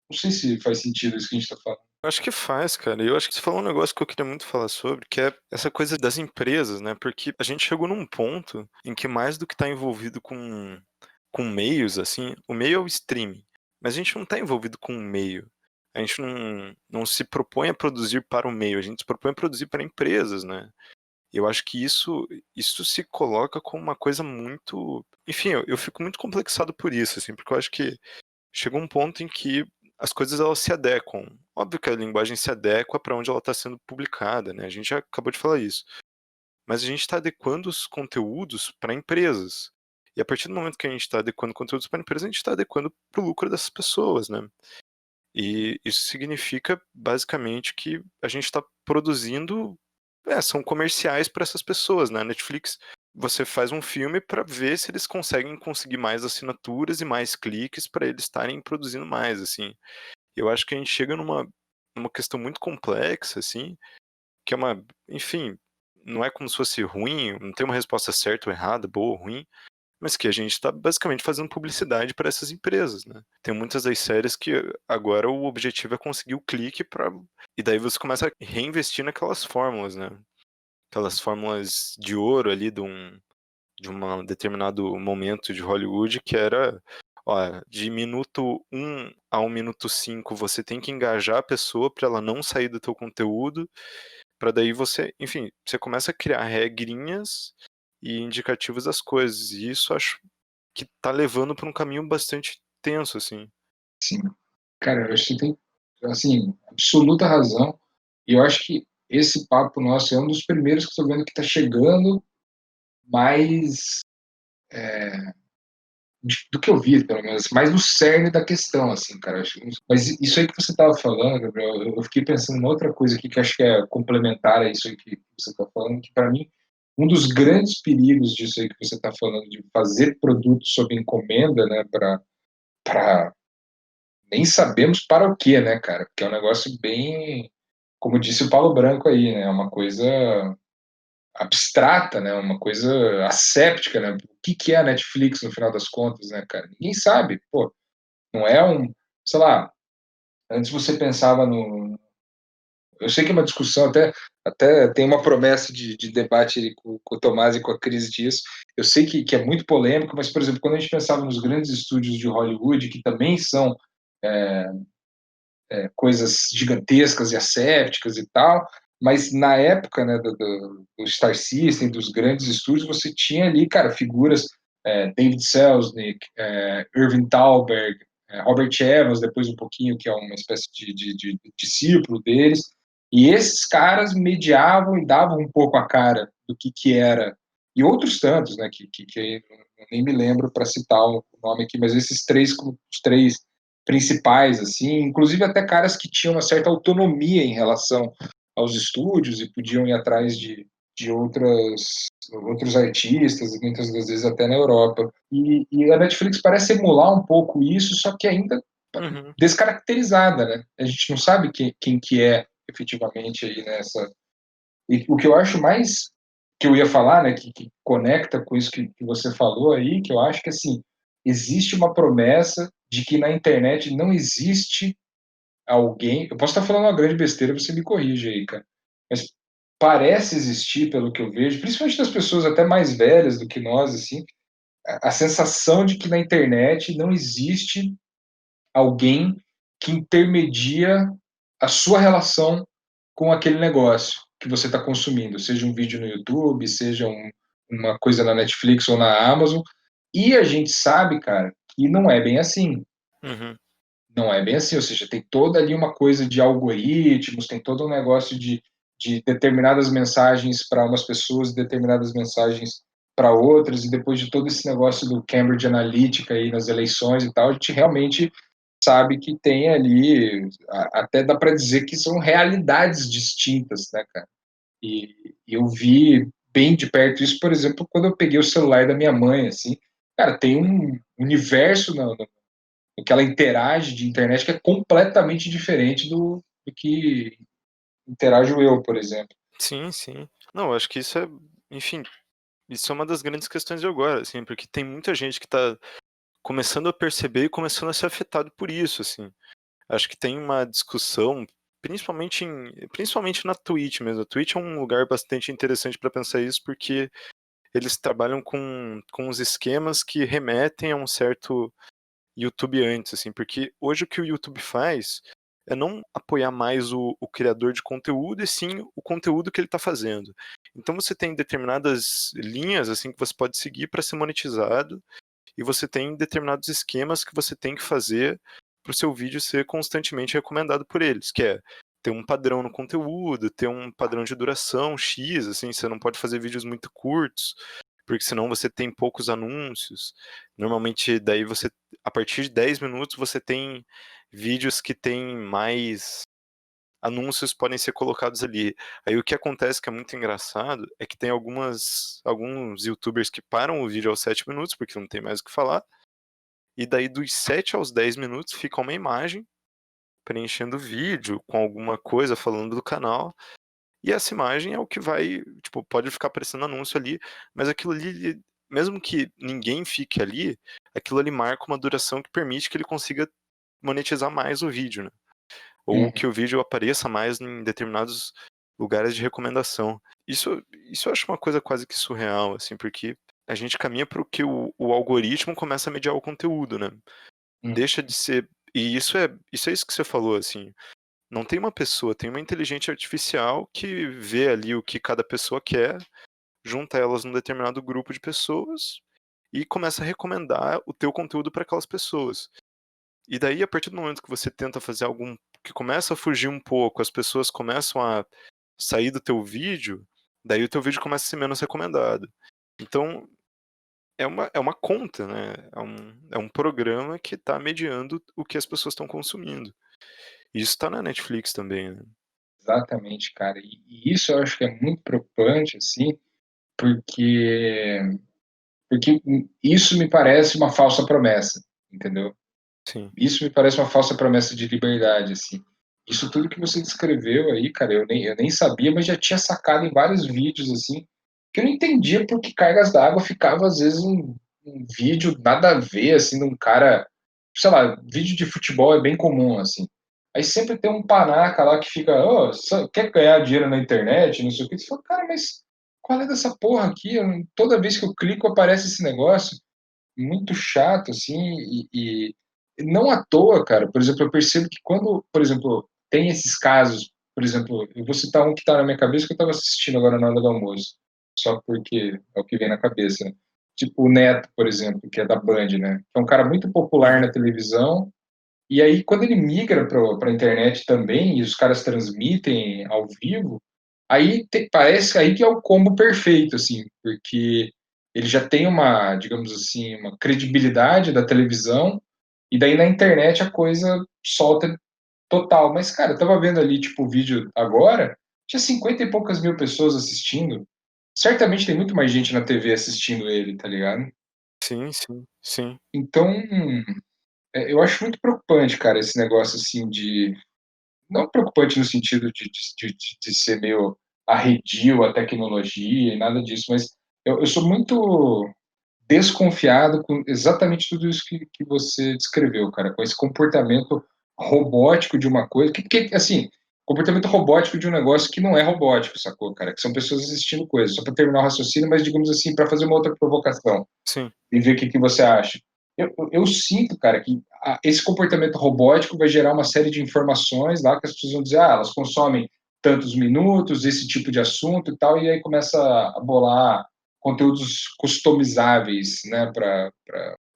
Não sei se faz sentido isso que a gente está falando. Acho que faz, cara. E eu acho que você falou um negócio que eu queria muito falar sobre, que é essa coisa das empresas, né? Porque a gente chegou num ponto em que mais do que estar envolvido com meios, assim, o meio é o streaming, mas a gente não está envolvido com o meio. A gente não se propõe a produzir para o meio, a gente se propõe a produzir para empresas, né? Eu acho que isso se coloca como uma coisa muito. Enfim, eu fico muito complexado por isso, assim, porque eu acho que chegou um ponto em que as coisas elas se adequam. Óbvio que a linguagem se adequa para onde ela está sendo publicada, né? A gente já acabou de falar isso. Mas a gente está adequando os conteúdos para empresas. E a partir do momento que a gente está adequando conteúdos para a empresa, a gente está adequando para o lucro dessas pessoas, né? E isso significa, basicamente, que a gente está produzindo, são comerciais para essas pessoas, né? Netflix, você faz um filme para ver se eles conseguir mais assinaturas e mais cliques para eles estarem produzindo mais, assim. Eu acho que a gente chega numa questão muito complexa, assim, que é enfim, não é como se fosse ruim, não tem uma resposta certa ou errada, boa ou ruim, mas que a gente está basicamente fazendo publicidade para essas empresas, né? Tem muitas das séries que agora o objetivo é conseguir o clique para e daí você começa a reinvestir naquelas fórmulas, né? Aquelas fórmulas de ouro ali de um determinado momento de Hollywood que era, ó, de minuto 1 ao minuto 5 você tem que engajar a pessoa para ela não sair do teu conteúdo, para daí você, enfim, você começa a criar regrinhas e indicativos das coisas. E isso acho que tá levando para um caminho bastante tenso, assim. Sim. Cara, eu acho que você tem, assim, absoluta razão. E eu acho que esse papo nosso é um dos primeiros que estou vendo que está chegando mais do que eu vi, pelo menos, mais no cerne da questão, assim, cara. Mas isso aí que você estava falando, Gabriel, eu fiquei pensando em outra coisa aqui que acho que é complementar a isso aí que você está falando, que para mim, um dos grandes perigos disso aí que você está falando, de fazer produtos sob encomenda, né, para nem sabemos para o que, né, cara? Porque é um negócio bem, como disse o Paulo Branco aí, né, é uma coisa abstrata, né, uma coisa asséptica, né? O que que é a Netflix no final das contas, né, cara? Ninguém sabe, pô. Não é sei lá, antes você pensava no, eu sei que é uma discussão, até tem uma promessa de debate ali com o Tomás e com a Cris disso. Eu sei que é muito polêmico, mas, por exemplo, quando a gente pensava nos grandes estúdios de Hollywood, que também são coisas gigantescas e assépticas e tal, mas na época, né, do Star System, dos grandes estúdios, você tinha ali, cara, figuras, David Selznick, Irving Thalberg, Robert Evans, depois um pouquinho, que é uma espécie de discípulo deles, e esses caras mediavam e davam um pouco a cara do que era, e outros tantos, né, que eu nem me lembro para citar o nome aqui, mas esses três, os três principais, assim, inclusive até caras que tinham uma certa autonomia em relação aos estúdios e podiam ir atrás de outros artistas, e muitas das vezes até na Europa. E a Netflix parece emular um pouco isso, só que ainda Uhum. descaracterizada, né? A gente não sabe quem que é efetivamente aí nessa. E o que eu acho mais que eu ia falar, né, que conecta com isso que você falou aí, que eu acho que assim existe uma promessa de que na internet não existe alguém. Eu posso estar falando uma grande besteira, você me corrige aí, cara. Mas parece existir, pelo que eu vejo, principalmente das pessoas até mais velhas do que nós, assim, a sensação de que na internet não existe alguém que intermedia a sua relação com aquele negócio que você está consumindo, seja um vídeo no YouTube, seja uma coisa na Netflix ou na Amazon. E a gente sabe, cara, que não é bem assim. Uhum. Não é bem assim, ou seja, tem toda ali uma coisa de algoritmos, tem todo um negócio de determinadas mensagens para umas pessoas, determinadas mensagens para outras, e depois de todo esse negócio do Cambridge Analytica aí nas eleições e tal, a gente realmente sabe que tem ali, até dá para dizer que são realidades distintas, né, cara? E eu vi bem de perto isso, por exemplo, quando eu peguei o celular da minha mãe, assim, cara, tem um universo no que ela interage de internet que é completamente diferente do que interajo eu, por exemplo. Sim, sim. Não, eu acho que isso é, enfim, isso é uma das grandes questões de agora, assim, porque tem muita gente que tá começando a perceber e começando a ser afetado por isso, assim. Acho que tem uma discussão, principalmente na Twitch mesmo. A Twitch é um lugar bastante interessante para pensar isso, porque eles trabalham com os esquemas que remetem a um certo YouTube antes, assim, porque hoje o que o YouTube faz é não apoiar mais o criador de conteúdo, e sim o conteúdo que ele está fazendo. Então você tem determinadas linhas assim que você pode seguir para ser monetizado, e você tem determinados esquemas que você tem que fazer para o seu vídeo ser constantemente recomendado por eles, que é ter um padrão no conteúdo, ter um padrão de duração X, assim, você não pode fazer vídeos muito curtos, porque senão você tem poucos anúncios. Normalmente, daí você, a partir de 10 minutos, você tem vídeos que tem mais anúncios podem ser colocados ali. Aí o que acontece que é muito engraçado é que tem alguns YouTubers que param o vídeo aos 7 minutos, porque não tem mais o que falar, e daí dos 7 aos 10 minutos fica uma imagem preenchendo o vídeo com alguma coisa falando do canal, e essa imagem é o que vai, tipo, pode ficar aparecendo anúncio ali, mas aquilo ali, mesmo que ninguém fique ali, aquilo ali marca uma duração que permite que ele consiga monetizar mais o vídeo, né? Ou Uhum. que o vídeo apareça mais em determinados lugares de recomendação. Isso eu acho uma coisa quase que surreal, assim, porque a gente caminha para o que o algoritmo começa a mediar o conteúdo, né? Uhum. Deixa de ser. E isso que você falou, assim. Não tem uma pessoa, tem uma inteligência artificial que vê ali o que cada pessoa quer, junta elas num determinado grupo de pessoas e começa a recomendar o teu conteúdo para aquelas pessoas. E daí, a partir do momento que você tenta fazer algum que começa a fugir um pouco, as pessoas começam a sair do teu vídeo, daí o teu vídeo começa a ser menos recomendado. Então, é uma conta, né? É um programa que está mediando o que as pessoas estão consumindo. E isso está na Netflix também, né? Exatamente, cara. E isso eu acho que é muito preocupante, assim, porque, porque isso me parece uma falsa promessa, entendeu? Sim, Isso me parece uma falsa promessa de liberdade, assim. Isso tudo que você descreveu aí, cara, eu nem sabia, mas já tinha sacado em vários vídeos, assim, que eu não entendia por que Cargas d'Água ficava, às vezes, um vídeo nada a ver, assim, de um cara, sei lá, vídeo de futebol é bem comum, assim. Aí sempre tem um panaca lá que fica, oh, quer ganhar dinheiro na internet, não sei o que. Você fala, cara, mas qual é dessa porra aqui? Toda vez que eu clico aparece esse negócio muito chato, assim, e não à toa, cara. Por exemplo, eu percebo que quando, por exemplo, tem esses casos, por exemplo, eu vou citar um que está na minha cabeça que eu estava assistindo agora na hora do almoço, só porque é o que vem na cabeça, né? Tipo o Neto, por exemplo, que é da Band, né? Que é um cara muito popular uhum, na televisão, e aí quando ele migra para a internet também, e os caras transmitem ao vivo, aí parece aí que é o combo perfeito, assim, porque ele já tem uma, digamos assim, uma credibilidade da televisão, e daí na internet a coisa solta total. Mas, cara, eu tava vendo ali, tipo, o vídeo agora, tinha 50 e poucas mil pessoas assistindo. Certamente tem muito mais gente na TV assistindo ele, tá ligado? sim, sim, sim, Então, eu acho muito preocupante, cara, esse negócio assim de. Não preocupante no sentido de ser meio arredio à tecnologia e nada disso, mas eu sou muito desconfiado com exatamente tudo isso que você descreveu, cara, com esse comportamento robótico de uma coisa, que assim, comportamento robótico de um negócio que não é robótico, sacou, cara? Que são pessoas assistindo coisas, só para terminar o raciocínio, mas digamos assim, para fazer uma outra provocação sim, e ver o que você acha. Eu sinto, cara, que esse comportamento robótico vai gerar uma série de informações lá que as pessoas vão dizer, elas consomem tantos minutos, esse tipo de assunto e tal, e aí começa a bolar conteúdos customizáveis, né,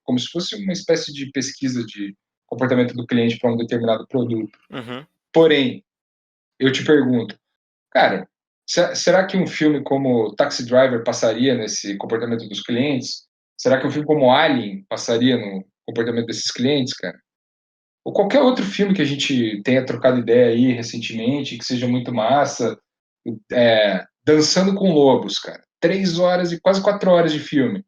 como se fosse uma espécie de pesquisa de comportamento do cliente para um determinado produto. uhum, Porém, eu te pergunto, cara, será que um filme como Taxi Driver passaria nesse comportamento dos clientes? Será que um filme como Alien passaria no comportamento desses clientes, cara? Ou qualquer outro filme que a gente tenha trocado ideia aí recentemente, que seja muito massa, Dançando com Lobos, cara. 3 horas e quase 4 horas de filme.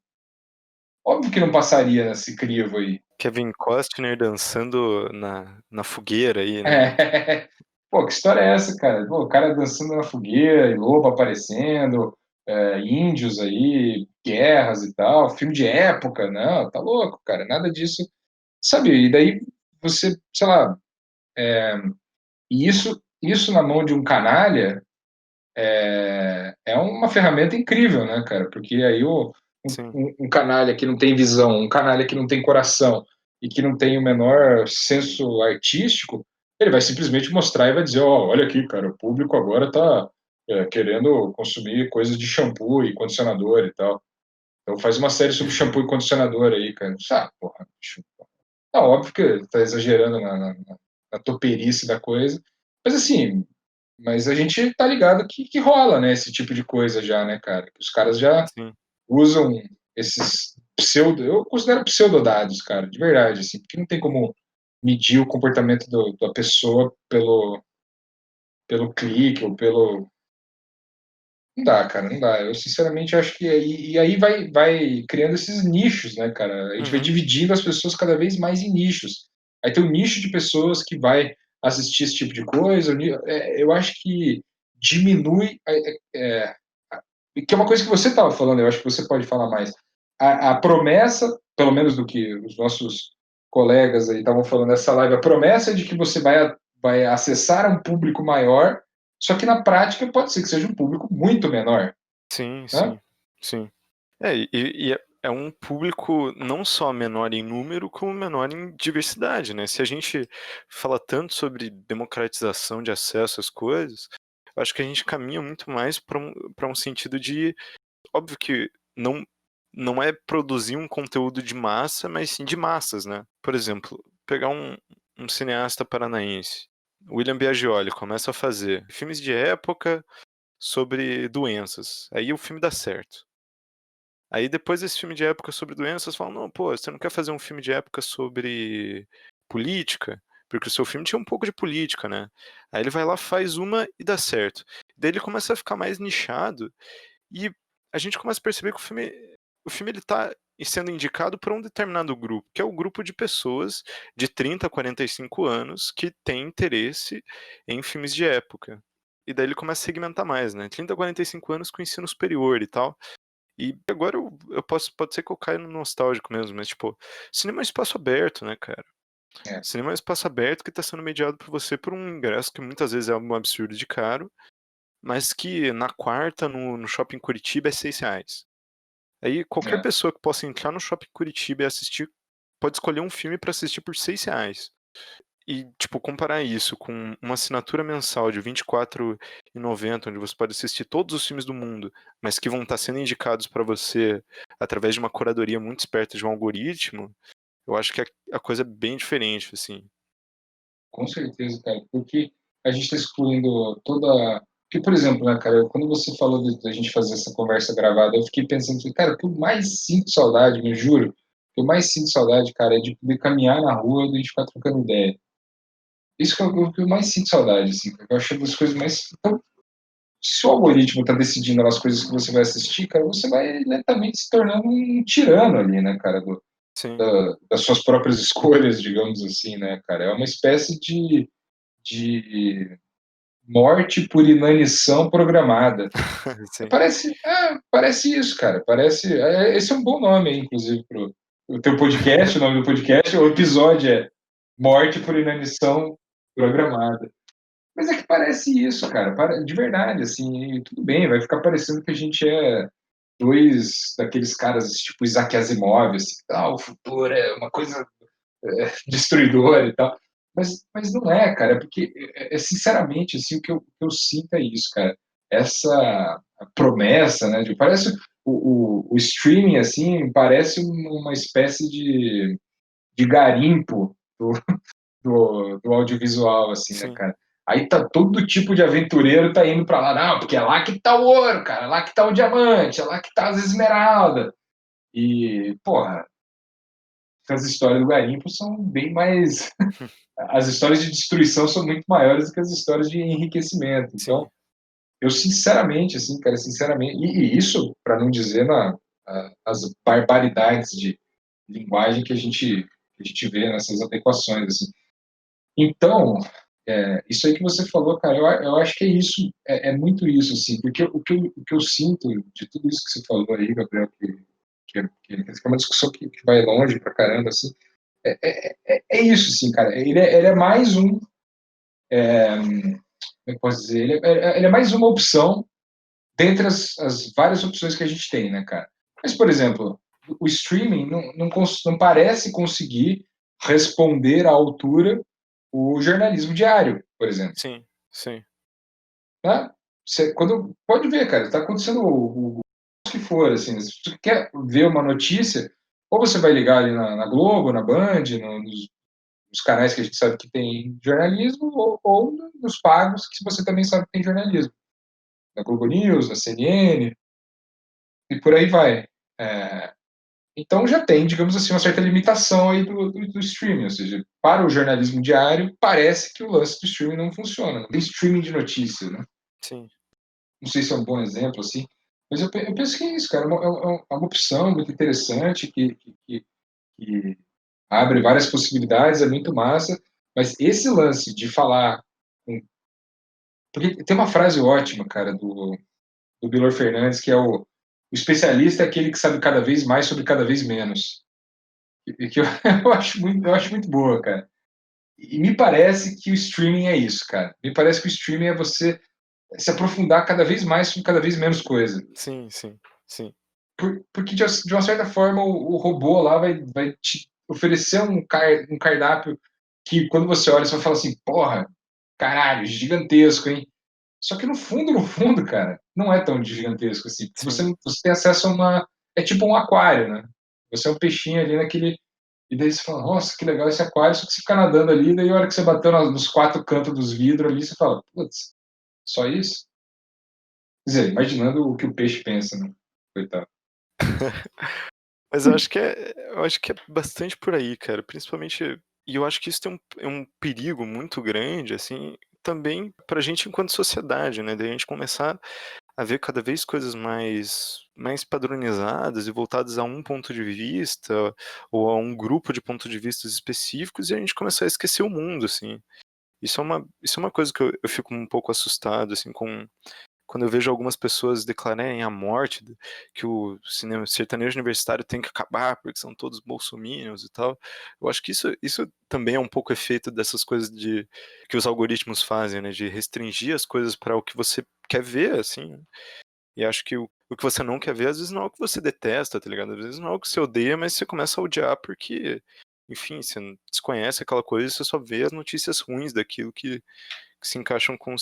Óbvio que não passaria nesse crivo aí. Kevin Costner dançando na fogueira aí, né? É. Pô, que história é essa, cara? Pô, o cara dançando na fogueira, e lobo aparecendo, índios aí, guerras e tal, filme de época, não, tá louco, cara, nada disso. Sabe, e daí você, sei lá, e isso na mão de um canalha é uma ferramenta incrível, né, cara? Porque aí Sim, um canalha que não tem visão, um canalha que não tem coração e que não tem o menor senso artístico, ele vai simplesmente mostrar e vai dizer, ó, olha aqui, cara, o público agora tá querendo consumir coisas de shampoo e condicionador e tal. Então faz uma série sobre shampoo e condicionador aí, cara. Ah, porra, bicho. Não, óbvio que tá exagerando na toperice da coisa, mas assim, mas a gente tá ligado que rola, né, esse tipo de coisa já, né, cara? Que os caras já sim. usam esses eu considero pseudodados, cara, de verdade, assim, porque não tem como medir o comportamento da pessoa pelo clique ou pelo. Não dá, cara, não dá. Eu sinceramente acho que. E aí vai criando esses nichos, né, cara? A gente vai Uhum. dividindo as pessoas cada vez mais em nichos. Aí tem um nicho de pessoas que vai assistir esse tipo de coisa. Eu acho que diminui. Que é uma coisa que você estava falando, eu acho que você pode falar mais. A promessa, pelo menos do que os nossos colegas aí estavam falando nessa live, a promessa de que você vai acessar um público maior, só que na prática pode ser que seja um público muito menor, Sim, né? sim, sim. É um público não só menor em número, como menor em diversidade, né? Se a gente fala tanto sobre democratização de acesso às coisas, eu acho que a gente caminha muito mais para um sentido de, óbvio que não é produzir um conteúdo de massa, mas sim de massas, né? Por exemplo, pegar um cineasta paranaense, William Biagioli, começa a fazer filmes de época sobre doenças. Aí o filme dá certo. Aí depois desse filme de época sobre doenças, falam, não, pô, você não quer fazer um filme de época sobre política? Porque o seu filme tinha um pouco de política, né? Aí ele vai lá, faz uma e dá certo. Daí ele começa a ficar mais nichado e a gente começa a perceber que o filme ele tá sendo indicado por um determinado grupo, que é o grupo de pessoas de 30 a 45 anos que tem interesse em filmes de época. E daí ele começa a segmentar mais, né? 30 a 45 anos com ensino superior e tal. E agora pode ser que eu caia no nostálgico mesmo, mas tipo, cinema é um espaço aberto, né, cara? É, Cinema é um espaço aberto que tá sendo mediado por você por um ingresso que muitas vezes é um absurdo de caro, mas que na quarta, no Shopping Curitiba, é R$ 6. Aí qualquer é, pessoa que possa entrar no Shopping Curitiba e assistir, pode escolher um filme pra assistir por R$ 6. E, tipo, comparar isso com uma assinatura mensal de R$ 24,90, onde você pode assistir todos os filmes do mundo, mas que vão estar sendo indicados para você através de uma curadoria muito esperta de um algoritmo, eu acho que a coisa é bem diferente, assim. com certeza, cara, porque a gente está excluindo toda. Porque, por exemplo, né, cara, quando você falou da gente fazer essa conversa gravada, eu fiquei pensando, cara, o que eu mais sinto saudade, me juro, o que eu mais sinto saudade, cara, é de poder caminhar na rua e a gente ficar trocando ideia. Isso que é o que eu mais sinto saudade, assim, eu acho das coisas mais. Então, se o algoritmo está decidindo as coisas que você vai assistir, cara, você vai lentamente se tornando um tirano ali, né, cara, Sim, das suas próprias escolhas, digamos assim, né, cara? É uma espécie de morte por inanição programada. sim. Parece isso, cara. Parece. Esse é um bom nome, aí, inclusive, para o teu podcast. O nome do podcast, o episódio é Morte por Inanição Programada. Mas é que parece isso, cara. De verdade, assim, e tudo bem, vai ficar parecendo que a gente é dois daqueles caras tipo Isaac Asimov, assim, o futuro é uma coisa destruidora e tal. Mas não é, cara, porque, sinceramente, assim, o que eu sinto é isso, cara. Essa promessa, né, parece o streaming, assim, parece uma espécie de garimpo do audiovisual, assim, né, Sim, cara? Aí tá todo tipo de aventureiro tá indo pra lá, não, porque é lá que tá o ouro, cara, é lá que tá o diamante, é lá que tá as esmeraldas. E, porra, as histórias do garimpo são bem mais. As histórias de destruição são muito maiores do que as histórias de enriquecimento. Então, sim, eu sinceramente, assim, cara, sinceramente, e isso, para não dizer as barbaridades de linguagem que a gente vê nessas adequações, assim. Então, isso aí que você falou, cara, eu acho que é isso, é muito isso, assim, porque o que eu sinto de tudo isso que você falou aí, Gabriel, que é uma discussão que vai longe pra caramba, assim, é isso, assim, cara, ele é mais como eu posso dizer, ele é mais uma opção dentre as várias opções que a gente tem, né, cara? Mas, por exemplo, o streaming não parece conseguir responder à altura o jornalismo diário, por exemplo. sim, sim, Né? Pode ver, cara, está acontecendo o que for, assim, se você quer ver uma notícia, ou você vai ligar ali na Globo, na Band, nos canais que a gente sabe que tem jornalismo, ou nos pagos que você também sabe que tem jornalismo. Na Globo News, na CNN, e por aí vai. É, então já tem, digamos assim, uma certa limitação aí do streaming, ou seja, para o jornalismo diário, parece que o lance do streaming não funciona, não tem streaming de notícia, né? Sim, Não sei se é um bom exemplo, assim, mas eu penso que é isso, cara, é uma opção muito interessante que abre várias possibilidades, é muito massa, mas esse lance de falar. Porque tem uma frase ótima, cara, do Bilor Fernandes, que é o especialista é aquele que sabe cada vez mais sobre cada vez menos. E que eu, eu acho muito boa, cara. E me parece que o streaming é isso, cara. Me parece que o streaming é você se aprofundar cada vez mais sobre cada vez menos coisa. sim, sim, sim, Porque, de uma certa forma, o robô lá vai te oferecer um cardápio que, quando você olha, você vai falar assim: porra, caralho, gigantesco, hein? Só que no fundo, cara, não é tão gigantesco assim. sim. Você tem acesso a uma. É tipo um aquário, né? Você é um peixinho ali naquele. E daí você fala, nossa, que legal esse aquário, só que você fica nadando ali, daí a hora que você bateu nos quatro cantos dos vidros ali, você fala, putz, só isso? Quer dizer, imaginando o que o peixe pensa, né? Coitado. Mas eu acho que é bastante por aí, cara, principalmente e eu acho que isso tem um perigo muito grande, assim, também pra gente enquanto sociedade, né, da gente começar a ver cada vez coisas mais padronizadas e voltadas a um ponto de vista, ou a um grupo de pontos de vistas específicos, e a gente começar a esquecer o mundo, assim. Isso é uma coisa que eu fico um pouco assustado, assim, com quando eu vejo algumas pessoas declararem a morte, que o cinema sertanejo universitário tem que acabar, porque são todos bolsominions e tal. Eu acho que isso também é um pouco efeito dessas coisas que os algoritmos fazem, né, de restringir as coisas para o que você quer ver, assim. E acho que o que você não quer ver, às vezes não é o que você detesta, tá ligado? Às vezes não é o que você odeia, mas você começa a odiar porque, enfim, você desconhece aquela coisa e você só vê as notícias ruins daquilo que se encaixam com o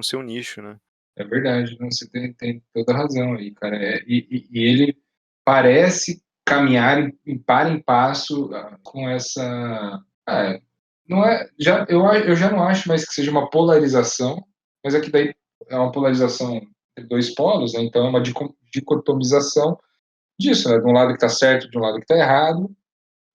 seu nicho, né? É verdade, não, você tem toda a razão aí, cara. E ele parece caminhar em par em passo com essa. Não é, eu já não acho mais que seja uma polarização, mas é que daí é uma polarização de dois polos, né? Então é uma dicotomização disso, né? De um lado que está certo, de um lado que está errado.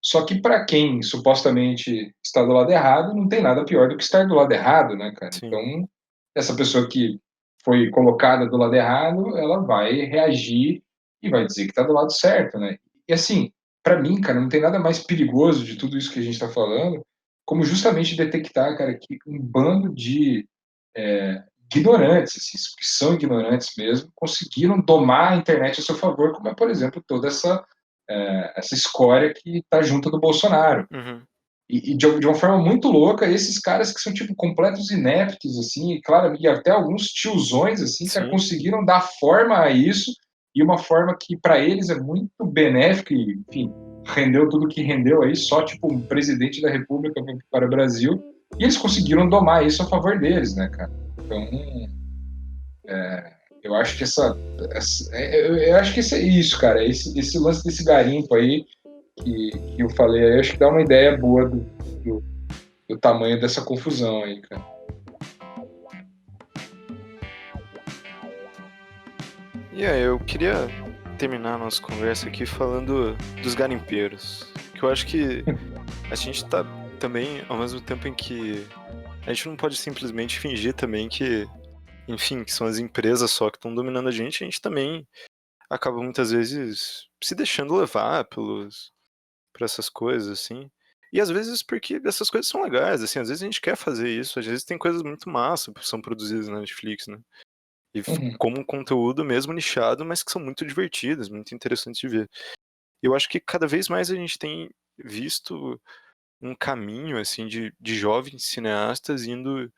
Só que para quem supostamente está do lado errado, não tem nada pior do que estar do lado errado, né, cara? Sim. Então, essa pessoa que foi colocada do lado errado, ela vai reagir e vai dizer que está do lado certo, né? E assim, para mim, cara, não tem nada mais perigoso de tudo isso que a gente está falando, como justamente detectar, cara, que um bando de ignorantes, assim, que são ignorantes mesmo, conseguiram domar a internet a seu favor, como é, por exemplo, toda essa escória que está junto do Bolsonaro. Uhum. De uma forma muito louca, esses caras que são, tipo, completos ineptos, assim, e, claro, e até alguns tiozões, assim, cara, Sim, conseguiram dar forma a isso, e uma forma que, para eles, é muito benéfica, e, enfim, rendeu tudo que rendeu aí, só, tipo, um presidente da República para o Brasil, e eles conseguiram domar isso a favor deles, né, cara? Então, eu acho que eu acho que é isso, cara, esse lance desse garimpo aí, que eu falei aí, acho que dá uma ideia boa do, do tamanho dessa confusão aí, cara. e aí, eu queria terminar a nossa conversa aqui falando dos garimpeiros, que eu acho que a gente tá também, ao mesmo tempo em que a gente não pode simplesmente fingir também que, enfim, que são as empresas só que estão dominando a gente também acaba muitas vezes se deixando levar por essas coisas, assim. E às vezes porque essas coisas são legais, assim, às vezes a gente quer fazer isso, às vezes tem coisas muito massa que são produzidas na Netflix, né? E Uhum. como um conteúdo mesmo nichado, mas que são muito divertidas, muito interessantes de ver. Eu acho que cada vez mais a gente tem visto um caminho, assim, de jovens cineastas indo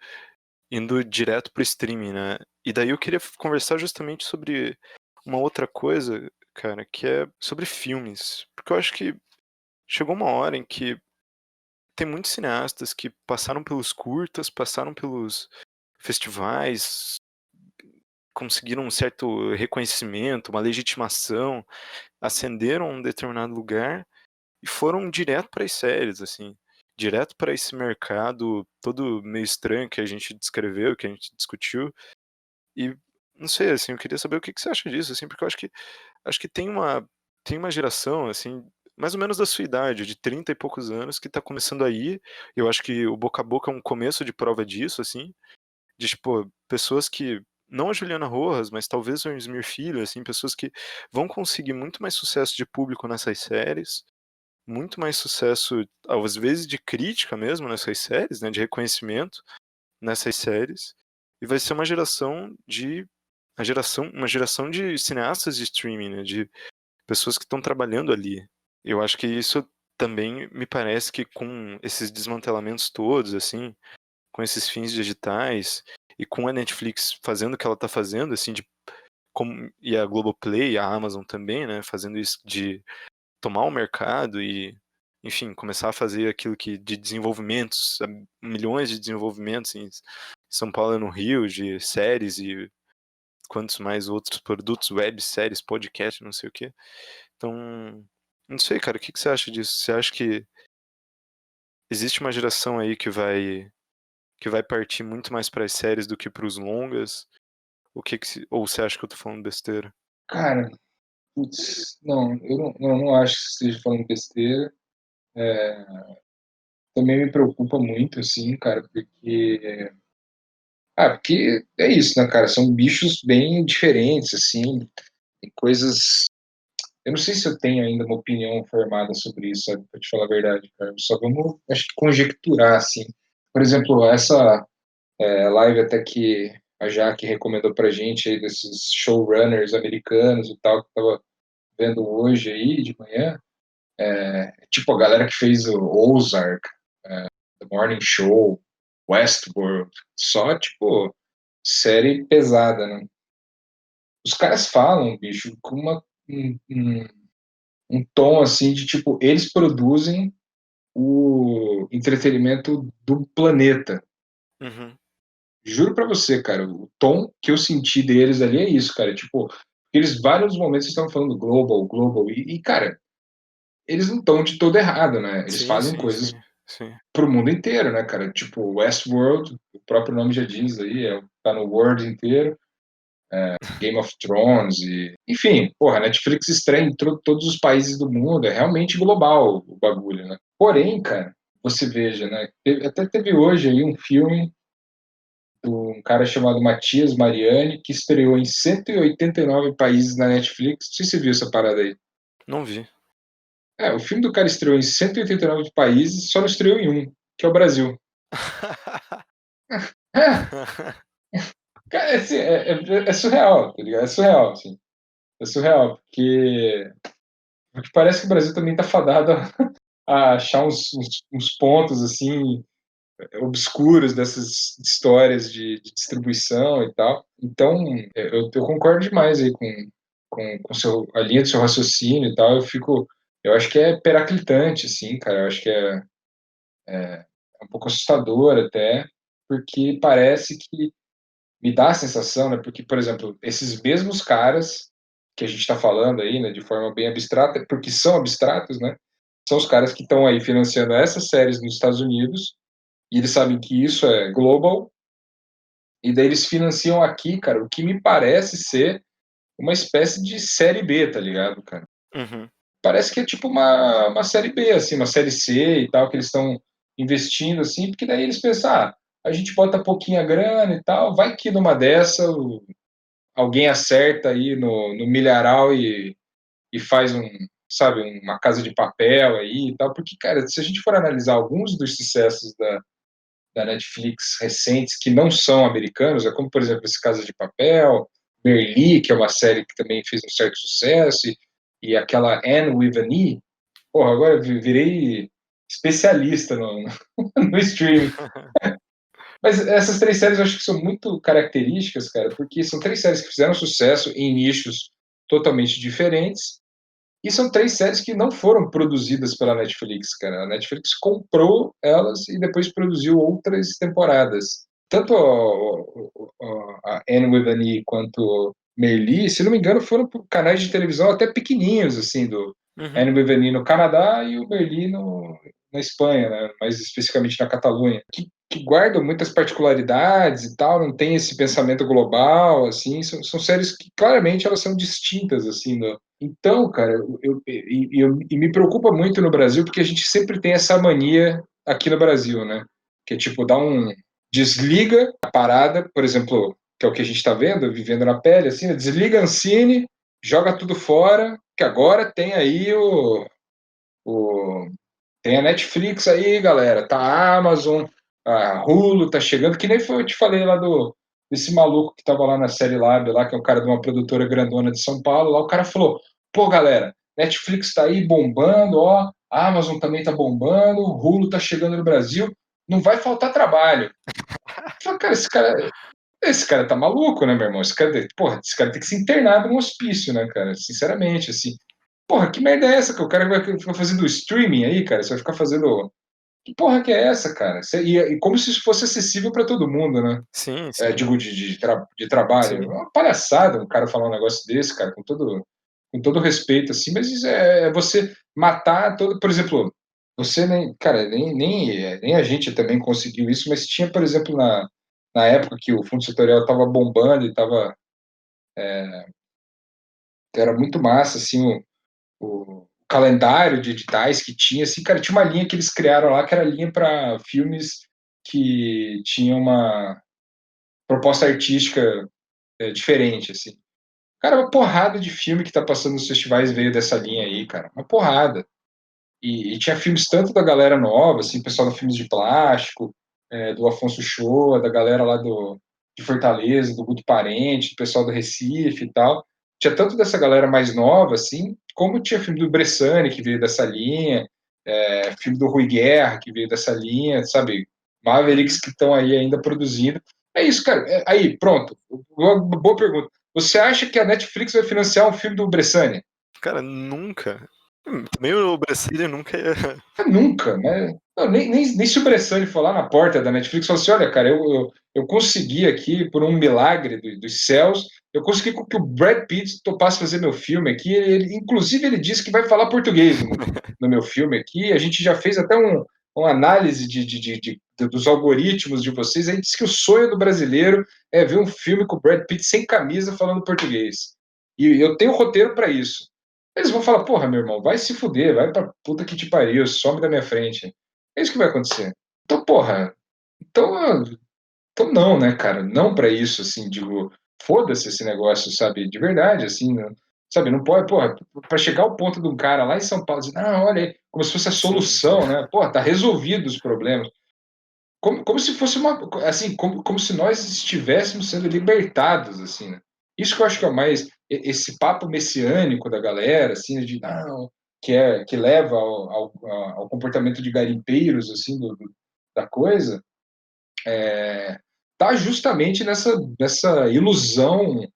direto pro streaming, né? E daí eu queria conversar justamente sobre uma outra coisa, cara, que é sobre filmes. Porque eu acho que chegou uma hora em que tem muitos cineastas que passaram pelos curtas, passaram pelos festivais, conseguiram um certo reconhecimento, uma legitimação, ascenderam a um determinado lugar e foram direto para as séries, assim, direto para esse mercado todo meio estranho que a gente descreveu, que a gente discutiu. E não sei, assim, eu queria saber o que que você acha disso, assim, porque eu acho que tem tem uma geração, assim, mais ou menos da sua idade, de 30 e poucos anos, que tá começando a ir. Eu acho que o Boca a Boca é um começo de prova disso, assim, de, tipo, pessoas que não a Juliana Rojas, mas talvez o Esmir Filho, assim, pessoas que vão conseguir muito mais sucesso de público nessas séries, muito mais sucesso, às vezes, de crítica mesmo nessas séries, né, de reconhecimento nessas séries, e vai ser uma geração de cineastas de streaming, né, de pessoas que estão trabalhando ali. Eu acho que isso também me parece que com esses desmantelamentos todos, assim, com esses fins digitais e com a Netflix fazendo o que ela tá fazendo, assim, de como, e a Globoplay, a Amazon também, né, fazendo isso de tomar o mercado e, enfim, começar a fazer aquilo que de desenvolvimentos, milhões de desenvolvimentos em São Paulo e no Rio, de séries e quantos mais outros produtos, web séries, podcast, não sei o quê. Então, não sei, cara, o que que você acha disso? Você acha que existe uma geração aí que vai partir muito mais para as séries do que para os longas? Ou você acha que eu tô falando besteira? Cara, putz, não, eu não acho que esteja falando besteira. Também me preocupa muito, assim, cara, porque. Ah, porque é isso, né, cara? São bichos bem diferentes, assim, tem coisas. Eu não sei se eu tenho ainda uma opinião formada sobre isso, sabe, pra te falar a verdade, cara. Só vamos, acho que, conjecturar, assim. Por exemplo, essa live até que a Jaque recomendou pra gente aí, desses showrunners americanos e tal, que eu tava vendo hoje aí, de manhã, tipo a galera que fez o Ozark, The Morning Show, Westworld, só, tipo, série pesada, né? Os caras falam, bicho, com um tom assim de tipo, eles produzem o entretenimento do planeta. Uhum. Juro pra você, cara, o tom que eu senti deles ali é isso, cara. Tipo, eles vários momentos estão falando global, global, cara, eles não estão de todo errado, né? Eles Sim, fazem sim, coisas sim, sim. pro mundo inteiro, né, cara? Tipo, Westworld, o próprio nome já diz aí, tá no world inteiro. Game of Thrones e. Enfim, porra, a Netflix estreia em todos os países do mundo, é realmente global o bagulho, né? Porém, cara, você veja, né? Até teve hoje aí um filme de um cara chamado Matias Mariani, que estreou em 189 países na Netflix. Não sei se você viu essa parada aí. Não vi. O filme do cara estreou em 189 países, só não estreou em um, que é o Brasil. É, cara, assim, é surreal, tá ligado? É surreal, assim. É surreal, porque parece que o Brasil também tá fadado a achar uns pontos, assim, obscuros dessas histórias de distribuição e tal. Então, eu concordo demais aí com a linha do seu raciocínio e tal. Eu acho que é peraclitante, assim, cara. Eu acho que é um pouco assustador até, porque parece que me dá a sensação, né? Porque, por exemplo, esses mesmos caras que a gente está falando aí, né, de forma bem abstrata, porque são abstratos, né? São os caras que estão aí financiando essas séries nos Estados Unidos, e eles sabem que isso é global, e daí eles financiam aqui, cara, o que me parece ser uma espécie de série B, tá ligado, cara? Uhum. Parece que é tipo uma série B, assim, uma série C e tal, que eles estão investindo, assim, porque daí eles pensam, a gente bota pouquinha grana e tal, vai que numa dessa alguém acerta aí no milharal e faz sabe, uma casa de papel aí e tal, porque, cara, se a gente for analisar alguns dos sucessos da Netflix recentes que não são americanos, é como, por exemplo, esse Casa de Papel, Merli, que é uma série que também fez um certo sucesso, e aquela Anne with an E, porra, agora eu virei especialista no streaming. Mas essas três séries eu acho que são muito características, cara, porque são três séries que fizeram sucesso em nichos totalmente diferentes, e são três séries que não foram produzidas pela Netflix, cara. A Netflix comprou elas e depois produziu outras temporadas. Tanto a Anne with an E quanto Merli, se não me engano, foram por canais de televisão até pequenininhos, assim, do Uhum. Anne with an E no Canadá e o Merli na Espanha, né? Mais especificamente na Catalunha, que guardam muitas particularidades e tal, não tem esse pensamento global, assim, são séries que claramente elas são distintas, assim, então, cara, e me preocupa muito no Brasil, porque a gente sempre tem essa mania aqui no Brasil, né? Que é tipo, desliga a parada, por exemplo, que é o que a gente está vendo, vivendo na pele, assim, né? Desliga a Ancine, joga tudo fora, que agora tem aí o tem a Netflix aí, galera, tá a Amazon, a Hulu tá chegando, que nem foi, eu te falei lá desse maluco que tava lá na Série Lab, lá, que é o cara de uma produtora grandona de São Paulo, lá o cara falou, pô, galera, Netflix tá aí bombando, ó, a Amazon também tá bombando, Hulu tá chegando no Brasil, não vai faltar trabalho. Eu falei, cara, esse cara tá maluco, né, meu irmão? Esse cara tem que ser internado num hospício, né, cara? Sinceramente, assim. Porra, que merda é essa que o cara vai ficar fazendo streaming aí, cara? Você vai ficar fazendo. Que porra que é essa, cara? E como se isso fosse acessível para todo mundo, né? Sim, É, sim, digo, de trabalho. É sim. uma palhaçada um cara falar um negócio desse, cara, com todo respeito, assim, mas isso é você matar todo. Por exemplo, você nem. Cara, nem a gente também conseguiu isso, mas tinha, por exemplo, na época que o fundo setorial estava bombando e estava. Era muito massa, assim, o calendário de editais que tinha, assim, cara, tinha uma linha que eles criaram lá, que era a linha para filmes que tinham uma proposta artística diferente, assim. Cara, uma porrada de filme que tá passando nos festivais veio dessa linha aí, cara, uma porrada. E tinha filmes tanto da galera nova, assim, pessoal do Filmes de Plástico, do Afonso Shoa, da galera lá de Fortaleza, do Guto Parente, do pessoal do Recife e tal. Tinha tanto dessa galera mais nova, assim, como tinha filme do Bressani, que veio dessa linha, filme do Rui Guerra, que veio dessa linha, sabe? Mavericks Uhum. que estão aí ainda produzindo. É isso, cara. Aí, pronto. Uma boa pergunta. Você acha que a Netflix vai financiar um filme do Bressani? Cara, nunca. Também o Brasília nunca ia. Nunca, né? Não, nem se o Bressani for lá na porta da Netflix e falar assim, olha, cara, eu consegui aqui, por um milagre dos céus, eu consegui com que o Brad Pitt topasse fazer meu filme aqui. Inclusive, ele disse que vai falar português no meu filme aqui. A gente já fez até uma análise dos algoritmos de vocês. A gente disse que o sonho do brasileiro é ver um filme com o Brad Pitt sem camisa falando português. E eu tenho roteiro para isso. Eles vão falar, porra, meu irmão, vai se fuder, vai pra puta que te pariu, some da minha frente. É isso que vai acontecer. Então, porra, então, então não, né, cara? Não pra isso, assim, digo, foda-se esse negócio, sabe? De verdade, assim, sabe? Não pode, porra, pra chegar ao ponto de um cara lá em São Paulo dizer, não, olha aí, como se fosse a Sim, sim. solução, né? Porra, tá resolvido os problemas. Como se fosse assim, como se nós estivéssemos sendo libertados, assim, né? Isso que eu acho que é o mais, esse papo messiânico da galera, assim, de não, que leva ao comportamento de garimpeiros, assim, da coisa, tá justamente nessa ilusão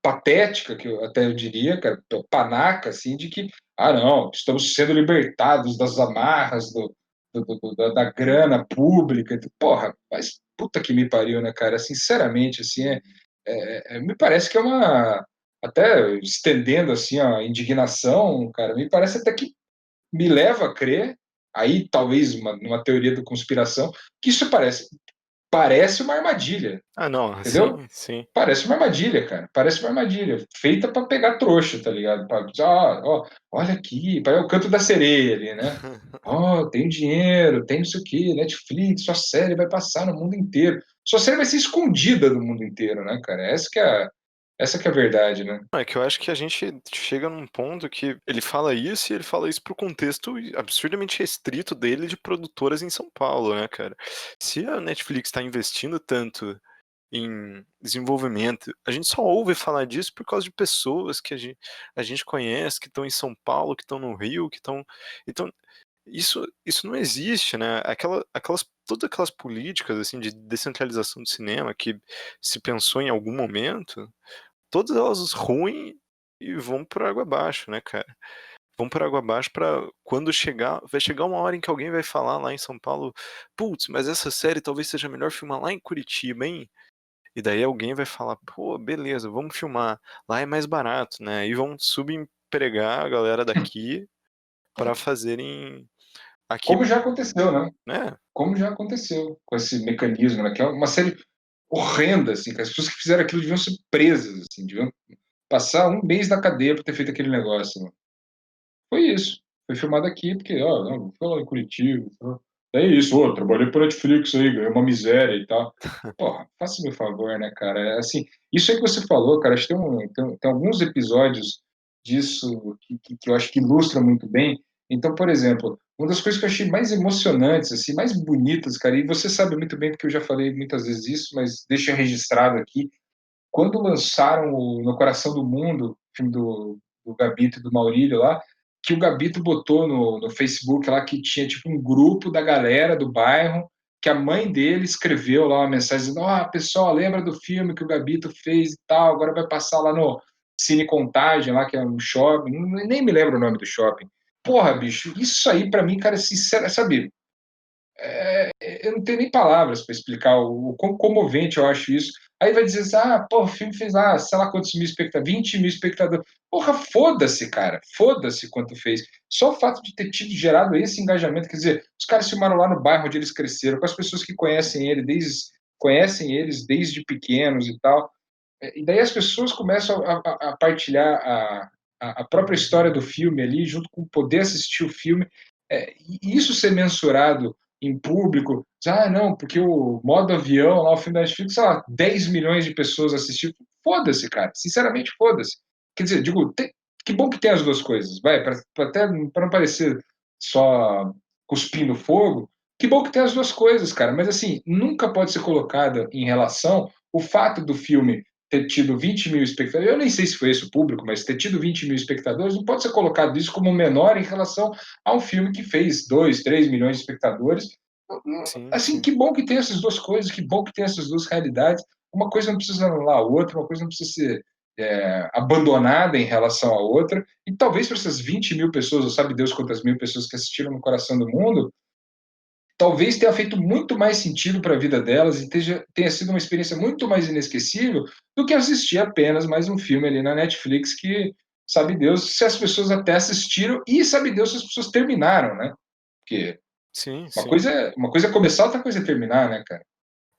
patética, que eu até eu diria, cara, panaca, assim, de que, não, estamos sendo libertados das amarras da grana pública. Porra, mas puta que me pariu, né, cara? Sinceramente, assim, me parece que é até estendendo, assim, a indignação, cara, me parece até que me leva a crer, aí talvez numa teoria da conspiração, que isso parece uma armadilha, Ah, não, entendeu? sim, sim. Parece uma armadilha, cara. Parece uma armadilha. Feita para pegar trouxa, tá ligado? Pra dizer, ó, olha aqui, para o canto da sereia ali, né? Ó, tem dinheiro, tem não sei o quê, Netflix, sua série vai passar no mundo inteiro. Sua série vai ser escondida do mundo inteiro, né, cara? Essa que é a verdade, né? Não, é que eu acho que a gente chega num ponto que ele fala isso e ele fala isso pro contexto absurdamente restrito dele de produtoras em São Paulo, né, cara? Se a Netflix tá investindo tanto em desenvolvimento, a gente só ouve falar disso por causa de pessoas que a gente conhece, que estão em São Paulo, que estão no Rio, que estão. Então, isso não existe, né? Todas aquelas políticas assim de descentralização do cinema que se pensou em algum momento, todas elas ruins e vão por água abaixo, né, cara? Vão por água abaixo para quando vai chegar uma hora em que alguém vai falar lá em São Paulo, putz, mas essa série talvez seja melhor filmar lá em Curitiba, hein? E daí alguém vai falar, pô, beleza, vamos filmar. Lá é mais barato, né? E vão subempregar a galera daqui para fazerem. Aqui, Como já aconteceu, né? né? Como já aconteceu com esse mecanismo, né? Que é uma série horrenda, assim, que as pessoas que fizeram aquilo deviam ser presas, assim, deviam passar um mês na cadeia por ter feito aquele negócio, né? Foi isso. Foi filmado aqui, porque, ó, não, foi lá em Curitiba. Tá? É isso, ô, trabalhei por Netflix aí, ganhei uma miséria e tal. Porra, faça meu favor, né, cara? É assim, isso aí que você falou, cara, acho que tem alguns episódios disso que eu acho que ilustra muito bem. Então, por exemplo, uma das coisas que eu achei mais emocionantes, assim, mais bonitas, cara, e você sabe muito bem, porque eu já falei muitas vezes isso, mas deixa registrado aqui, quando lançaram o No Coração do Mundo, o filme do Gabito e do Maurílio lá, que o Gabito botou no Facebook lá que tinha tipo um grupo da galera do bairro, que a mãe dele escreveu lá uma mensagem dizendo: "Ó, pessoal, lembra do filme que o Gabito fez e tal, agora vai passar lá no Cine Contagem, lá que é um shopping, nem me lembro o nome do shopping". Porra, bicho, isso aí pra mim, cara, sincero, sabe? Eu não tenho nem palavras para explicar o quão comovente eu acho isso. Aí vai dizer assim, ah, pô, o filme fez lá, sei lá quantos mil espectadores, 20 mil espectadores. Porra, foda-se, cara, foda-se quanto fez. Só o fato de ter tido gerado esse engajamento, quer dizer, os caras filmaram lá no bairro onde eles cresceram, com as pessoas que conhecem eles desde pequenos e tal. E daí as pessoas começam a partilhar a própria história do filme ali, junto com poder assistir o filme, e isso ser mensurado em público, não, porque o modo avião, lá o filme da Netflix, sei lá, 10 milhões de pessoas assistiram. Foda-se, cara, sinceramente, foda-se. Quer dizer, digo, que bom que tem as duas coisas, vai, até para não parecer só cuspindo fogo, que bom que tem as duas coisas, cara, mas assim, nunca pode ser colocada em relação o fato do filme ter tido 20 mil espectadores, eu nem sei se foi esse o público, mas ter tido 20 mil espectadores, não pode ser colocado isso como menor em relação a um filme que fez 2, 3 milhões de espectadores. Sim, Assim, sim. que bom que tem essas duas coisas, que bom que tem essas duas realidades. Uma coisa não precisa anular a outra, uma coisa não precisa ser abandonada em relação à outra. E talvez para essas 20 mil pessoas, ou sabe Deus quantas mil pessoas que assistiram No Coração do Mundo, talvez tenha feito muito mais sentido para a vida delas e tenha sido uma experiência muito mais inesquecível do que assistir apenas mais um filme ali na Netflix que sabe Deus se as pessoas até assistiram e sabe Deus se as pessoas terminaram, né? Porque Sim, uma sim. coisa, uma coisa é começar, outra coisa é terminar, né, cara?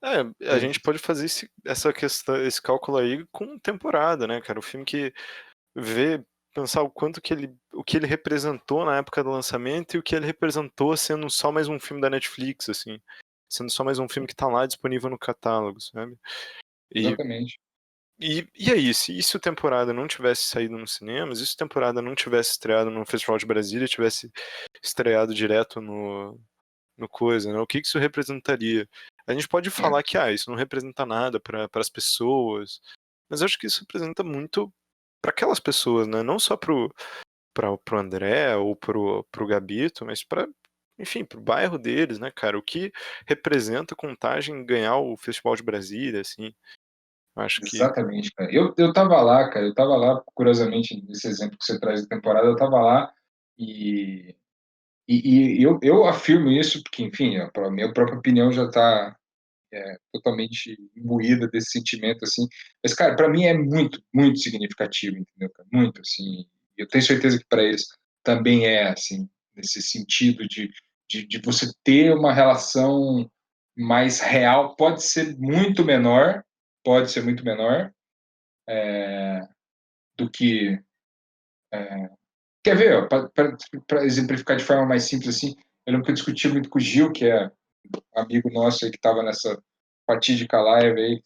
A gente pode fazer essa questão, esse cálculo aí com temporada, né, cara? O filme que vê, pensar o que ele representou na época do lançamento e o que ele representou sendo só mais um filme da Netflix, assim. Sendo só mais um filme que tá lá disponível no catálogo, sabe? E, Exatamente. e aí, se o temporada não tivesse saído nos cinemas, e se a temporada não tivesse estreado no Festival de Brasília, tivesse estreado direto no coisa, né? O que isso representaria? A gente pode É, falar que isso não representa nada para as pessoas, mas eu acho que isso representa muito para aquelas pessoas, né? Não só pro André ou pro Gabito, mas para, enfim, pro bairro deles, né, cara? O que representa Contagem ganhar o Festival de Brasília, assim? Eu acho que exatamente, cara. Eu tava lá, cara, eu tava lá, curiosamente, nesse exemplo que você traz da temporada, eu tava lá e, e eu afirmo isso porque, enfim, a minha própria opinião já está totalmente imbuída desse sentimento, assim. Mas, cara, para mim é muito, muito significativo, entendeu, cara? Muito, assim. Eu tenho certeza que para eles também é, assim, nesse sentido de você ter uma relação mais real. Pode ser muito menor do que. Quer ver, para exemplificar de forma mais simples, assim, eu lembro que eu discutia muito com o Gil, que é amigo nosso aí que estava nessa fatídica live aí.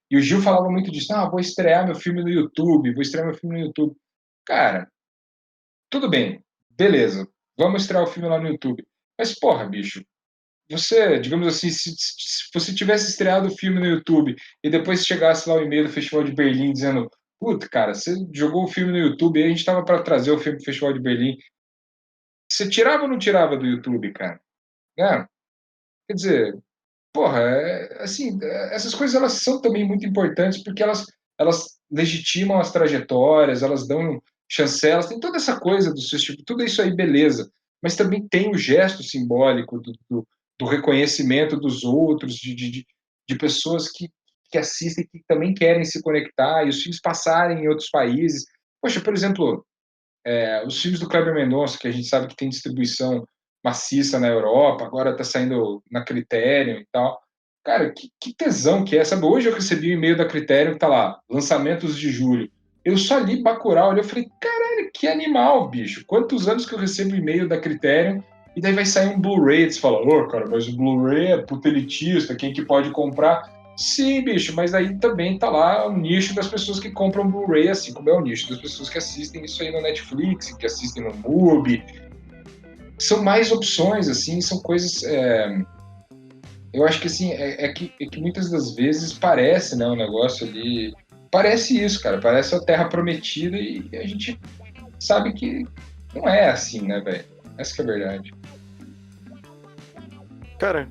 E o Gil falava muito disso. Ah, vou estrear meu filme no YouTube, vou estrear meu filme no YouTube. Cara, tudo bem, beleza. Vamos estrear o filme lá no YouTube. Mas, porra, bicho, você, digamos assim, se você tivesse estreado o filme no YouTube e depois chegasse lá o e-mail do Festival de Berlim dizendo, puta, cara, você jogou o filme no YouTube e a gente estava para trazer o filme do Festival de Berlim. Você tirava ou não tirava do YouTube, cara? Né? Quer dizer, porra, assim, essas coisas elas são também muito importantes porque elas legitimam as trajetórias, elas dão chancelas, tem toda essa coisa do seu tipo, tudo isso aí, beleza. Mas também tem o gesto simbólico do reconhecimento dos outros, de pessoas que assistem, que também querem se conectar, e os filmes passarem em outros países. Poxa, por exemplo, os filmes do Kleber Mendonça, que a gente sabe que tem distribuição maciça na Europa, agora tá saindo na Criterion e tal. Cara, que tesão que é. Sabe, hoje eu recebi um e-mail da Criterion que tá lá, lançamentos de julho. Eu só li Bacurau, eu falei, caralho, que animal, bicho. Quantos anos que eu recebo e-mail da Criterion e daí vai sair um Blu-ray. Você fala, cara, mas o Blu-ray é puto elitista, quem que pode comprar? Sim, bicho, mas aí também tá lá o nicho das pessoas que compram Blu-ray, assim como é o nicho das pessoas que assistem isso aí no Netflix, que assistem no Mubi. São mais opções, assim, são coisas... eu acho que, assim, é que muitas das vezes parece, né, um negócio ali... Parece isso, cara, parece a Terra Prometida e a gente sabe que não é assim, né, velho? Essa que é a verdade. Cara,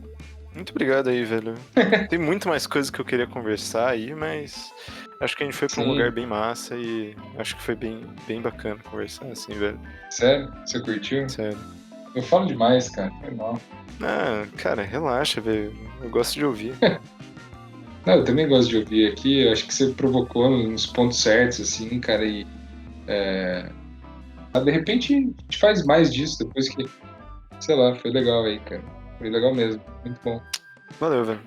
muito obrigado aí, velho. Tem muito mais coisas que eu queria conversar aí, mas acho que a gente foi pra um lugar Sim, bem massa e acho que foi bem bacana conversar assim, velho. sério? Você curtiu? Sério. Eu falo demais, cara, foi mal. Ah, cara, relaxa, velho. Eu gosto de ouvir. Não, eu também gosto de ouvir aqui, eu acho que você provocou nos pontos certos, assim, cara, e de repente a gente faz mais disso depois que, sei lá, foi legal aí, cara. Foi legal mesmo, muito bom. Valeu, velho.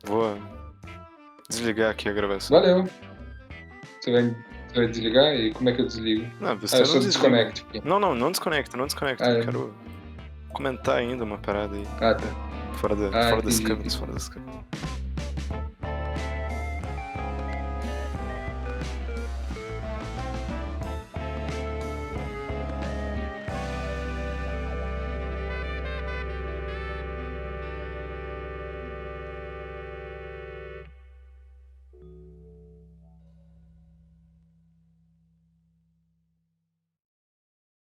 Vou desligar aqui a gravação. Valeu. Você vai desligar? E como é que eu desligo? Não, Ah, você eu não só desliga. desconecto aqui. Não desconecta, não desconecta. Ah, Eu é. quero comentar ainda uma parada aí. Ah, tá. Ah, Fora das entendi. câmeras, fora das câmeras.